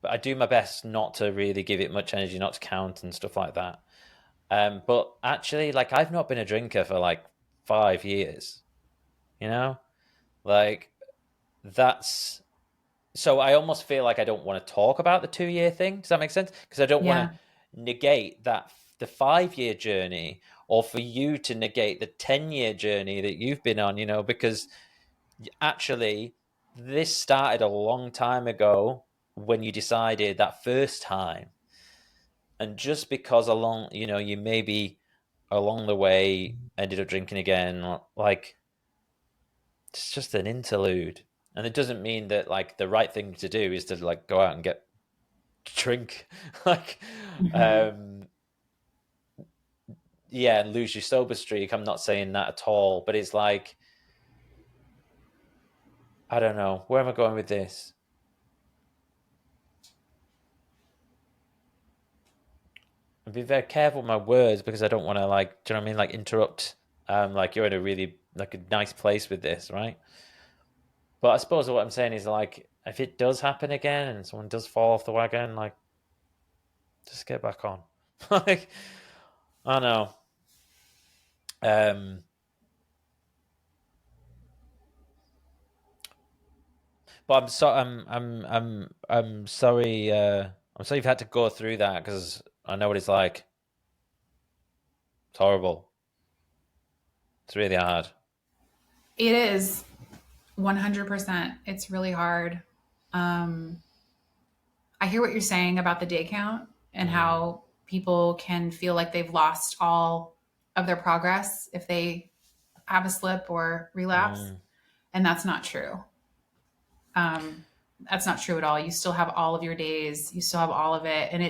I do my best not to really give it much energy, not to count and stuff like that. But actually, like I've not been a drinker for like 5 years, you know, like that's so I almost feel like I don't want to talk about the 2 year thing. Does that make sense? Because I don't want to Yeah. negate that the 5 year journey, or for you to negate the 10 year journey that you've been on. Because actually, this started a long time ago when you decided that first time, and just because you maybe along the way ended up drinking again, like it's just an interlude. And it doesn't mean that like the right thing to do is to like go out and get drink like Hmm. um yeah, and lose your sober streak. I'm not saying that at all, but it's like I don't know, where am I going with this? I'm being very careful with my words because I don't want to like, do you know what I mean, like interrupt. Like you're in a really like a nice place with this, right? But I suppose what I'm saying is like if it does happen again and someone does fall off the wagon, like just get back on. Like I know. Um, but I'm sorry. I'm sorry you've had to go through that because I know what it's like. It's horrible. It's really hard. It is 100%. It's really hard. Um, I hear what you're saying about the day count and Mm, how people can feel like they've lost all of their progress if they have a slip or relapse. mm, And that's not true. Um, that's not true at all. You still have all of your days. You still have all of it. And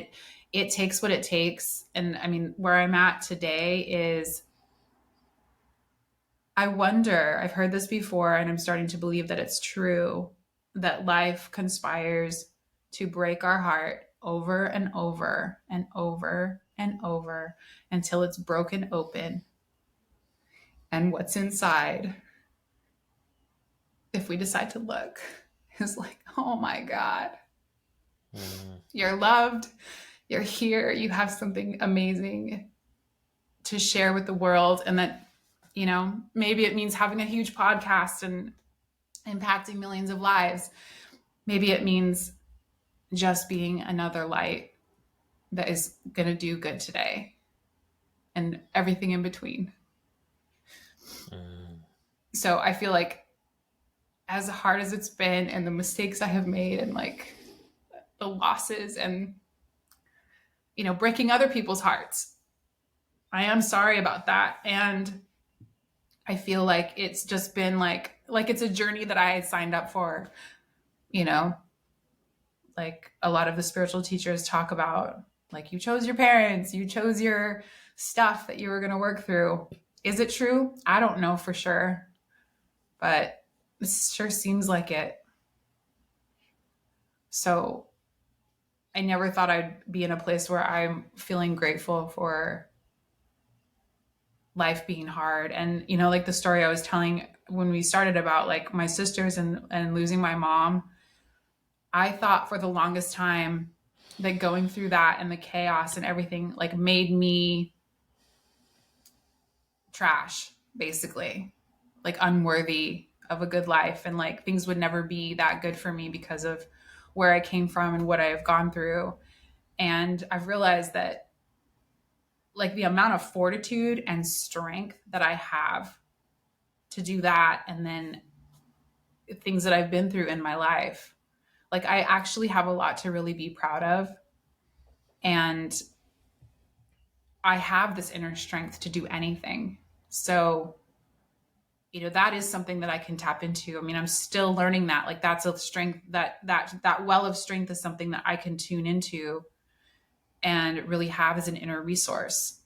it takes what it takes. And I mean, where I'm at today is I wonder, I've heard this before and I'm starting to believe that it's true that life conspires to break our heart over and over and over and over until it's broken open. And what's inside, if we decide to look, is like, oh my God, mm, you're loved, you're here, you have something amazing to share with the world. And that, maybe it means having a huge podcast and impacting millions of lives. Maybe it means just being another light that is going to do good today and everything in between. mm. So I feel like as hard as it's been and the mistakes I have made and like the losses and, breaking other people's hearts, I am sorry about that. And I feel like it's just been like it's a journey that I signed up for, you know, like a lot of the spiritual teachers talk about, like, you chose your parents, you chose your stuff that you were going to work through. Is it true? I don't know for sure, but it sure seems like it. So I never thought I'd be in a place where I'm feeling grateful for life being hard. And, like the story I was telling when we started about like my sisters and losing my mom, I thought for the longest time that going through that and the chaos and everything like made me trash, basically, like unworthy of a good life. And like things would never be that good for me because of where I came from and what I have gone through. And I've realized that like the amount of fortitude and strength that I have to do that, and then things that I've been through in my life, like I actually have a lot to really be proud of. And I have this inner strength to do anything. So, that is something that I can tap into. I mean, I'm still learning that. Like that's a strength that well of strength is something that I can tune into and really have as an inner resource.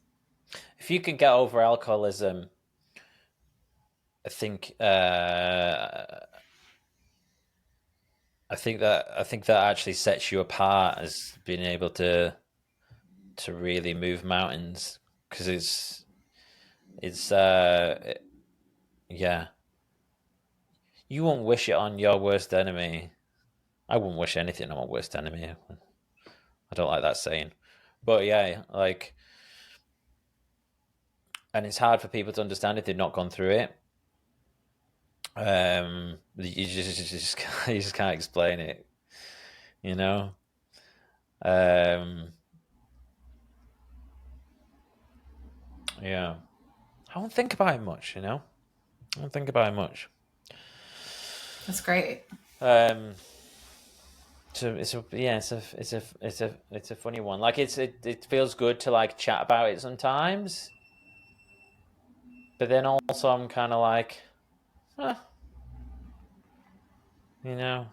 If you can get over alcoholism, I think that actually sets you apart as being able to really move mountains, because it's yeah, you won't wish it on your worst enemy. I wouldn't wish anything on my worst enemy. I don't like that saying, but yeah, like, and it's hard for people to understand if they've not gone through it. You just can't explain it, you know. Yeah, I don't think about it much, I don't think about it much. That's great. So it's a funny one. Like it feels good to like chat about it sometimes, but then also I'm kind of like, huh, you know.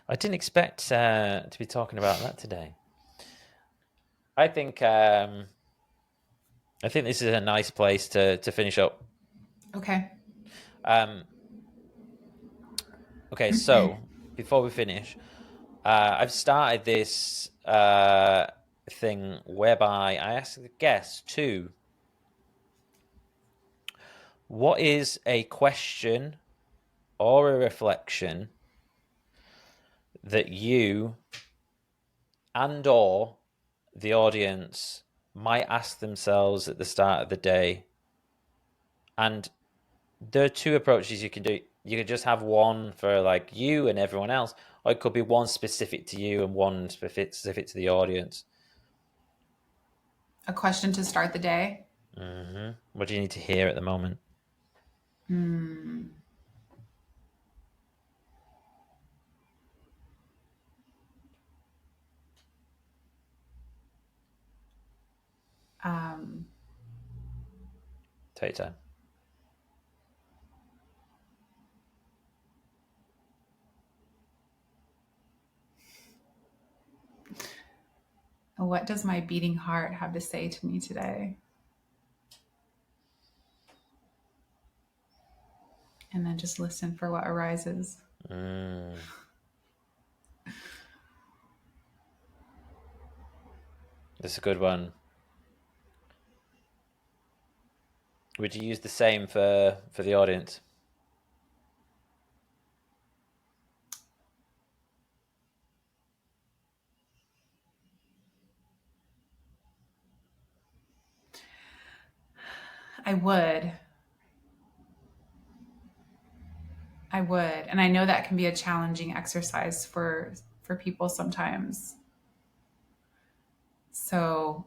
I didn't expect to be talking about that today. I think this is a nice place to finish up. Okay. Okay, so before we finish, I've started this thing whereby I ask the guests to, what is a question or a reflection that you and or the audience might ask themselves at the start of the day? And there are two approaches you can do. You could just have one for like you and everyone else, or it could be one specific to you and one specific to the audience. A question to start the day. What do you need to hear at the moment? Take your time. What does my beating heart have to say to me today? And then just listen for what arises. That's a good one. Would you use the same for the audience? I would. And I know that can be a challenging exercise for people sometimes. So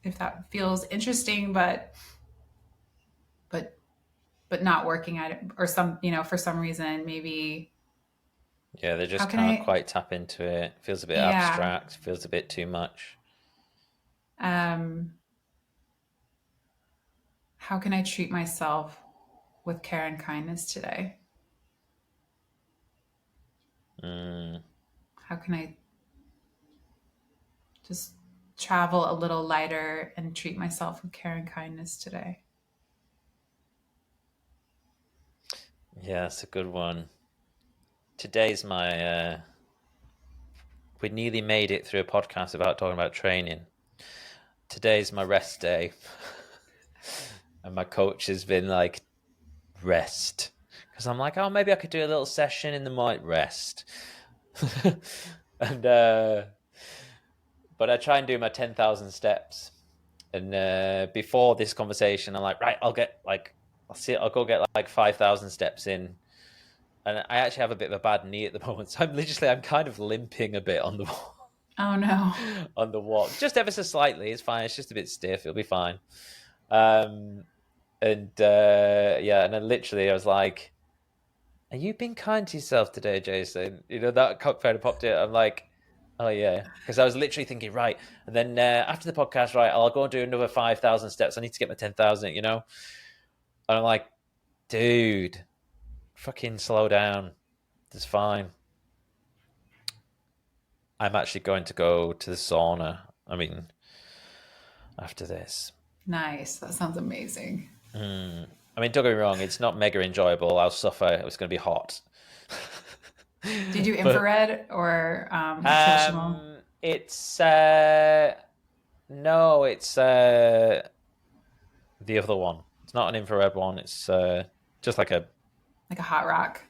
if that feels interesting, but not working at it, or some, for some reason, maybe. Yeah, they How just can can't I? quite tap into it. Feels a bit Yeah. abstract, feels a bit too much. Um, how can I treat myself with care and kindness today? Mm, How can I just travel a little lighter and treat myself with care and kindness today? yeah, that's a good one. Today's my we nearly made it through a podcast about talking about training. Today's my rest day. And my coach has been like, rest. Because I'm like, oh, maybe I could do a little session in the night, rest. And but I try and do my 10,000 steps. And before this conversation, I'm like, right, I'll go get like 5,000 steps in. And I actually have a bit of a bad knee at the moment, so I'm kind of limping a bit on the Oh no. on the walk, just ever so slightly. It's fine. It's just a bit stiff. It'll be fine. Um, and yeah, and then literally I was like, "Are you being kind to yourself today, Jason?" That kind of popped in. I'm like, "Oh yeah," because I was literally thinking, right, and then after the podcast, right, I'll go and do another 5,000 steps. I need to get my 10,000, and I'm like, dude, fucking slow down. It's fine. I'm actually going to go to the sauna. I mean, after this. Nice. That sounds amazing. I mean, don't get me wrong, it's not mega enjoyable. I'll suffer. It's going to be hot. Do you do But infrared or traditional? it's no, it's the other one. It's not an infrared one. It's just like a Like a hot rock,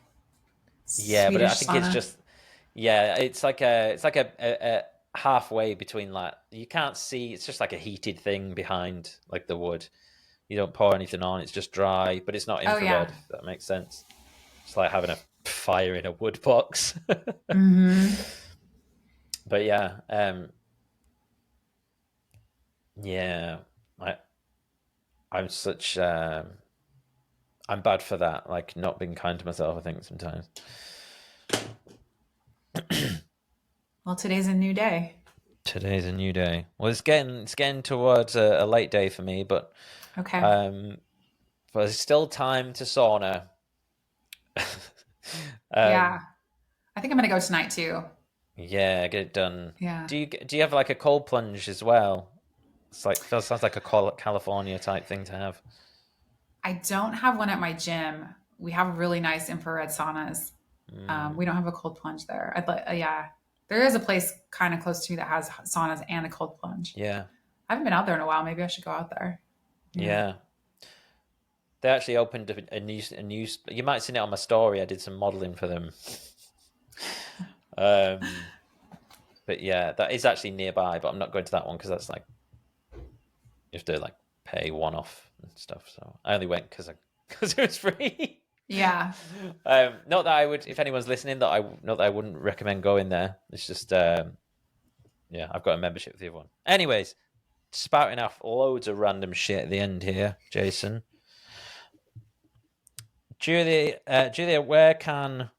yeah, but I Swedish think it's sauna? just yeah, it's like a halfway between that. You can't see. It's just like a heated thing behind like the wood. You don't pour anything on. It's just dry, but it's not Oh yeah. infrared. If that makes sense. It's like having a fire in a wood box. Mm-hmm. But yeah, yeah, I I'm such I'm bad for that. Like not being kind to myself. I think sometimes. Well, today's a new day. Today's a new day. Well, it's getting towards a late day for me, Okay. um, but there's still time to sauna. Yeah. um, I think I'm gonna go tonight too. yeah, get it done. Yeah. Do you have like a cold plunge as well? It's like sounds like a California type thing to have. I don't have one at my gym. We have really nice infrared saunas. Mm, We don't have a cold plunge there. I'd like, yeah. There is a place kind of close to me that has saunas and a cold plunge. yeah, I haven't been out there in a while. Maybe I should go out there. Yeah. yeah. They actually opened a new. You might have seen it on my story. I did some modeling for them. Um, but yeah, that is actually nearby. But I'm not going to that one because that's like you have to like pay one off and stuff. So I only went because because it was free. Yeah. Not that I would, if anyone's listening, not that I wouldn't recommend going there. It's just yeah, I've got a membership with the other one. Anyways, spouting off loads of random shit at the end here, Jason. Julia, where can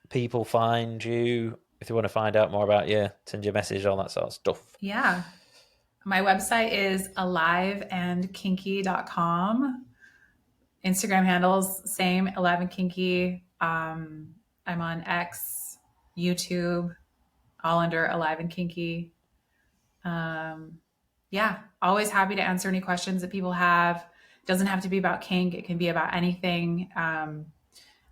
people find you if they want to find out more about you? Send you a message, all that sort of stuff. Yeah. My website is aliveandkinky.com. Instagram handles, same, alive and kinky. I'm on X, YouTube, all under alive and kinky. Yeah, always happy to answer any questions that people have. It doesn't have to be about kink, it can be about anything. I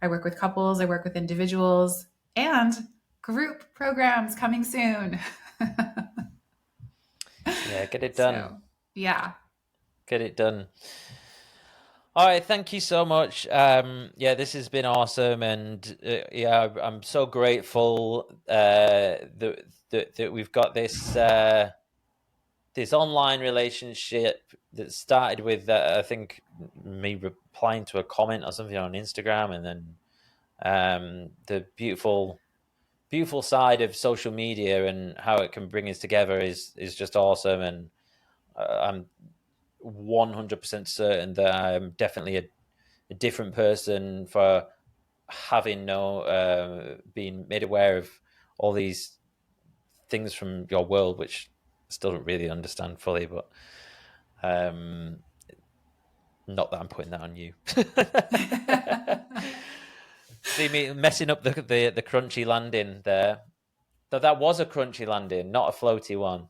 work with couples, I work with individuals, and group programs coming soon. Yeah, get it done. So, yeah. Get it done. All right, thank you so much. Yeah, this has been awesome, and yeah, I'm so grateful that we've got this online relationship that started with I think me replying to a comment or something on Instagram, and then the beautiful beautiful side of social media and how it can bring us together is just awesome. And I'm 100% certain that I'm definitely a different person for having being made aware of all these things from your world, which I still don't really understand fully, but not that I'm putting that on you. See me messing up the crunchy landing there. That was a crunchy landing, not a floaty one.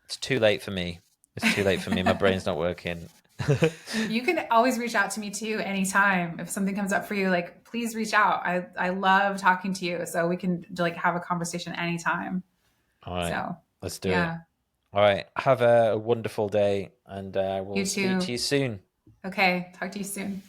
It's too late for me. It's too late for me. My brain's not working. You can always reach out to me too anytime. If something comes up for you, like please reach out. I love talking to you. So we can like have a conversation anytime. All right. So Let's do yeah. it. All right. Have a wonderful day, and we'll You speak too. to you soon. Okay. Talk to you soon.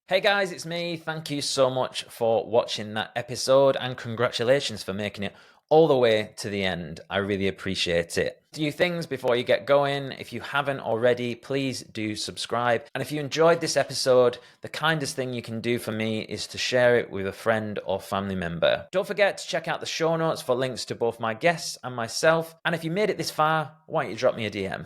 Hey guys, it's me. Thank you so much for watching that episode, and congratulations for making it all the way to the end. I really appreciate it. A few things before you get going. If you haven't already, please do subscribe. And if you enjoyed this episode, the kindest thing you can do for me is to share it with a friend or family member. Don't forget to check out the show notes for links to both my guests and myself. And if you made it this far, why don't you drop me a DM?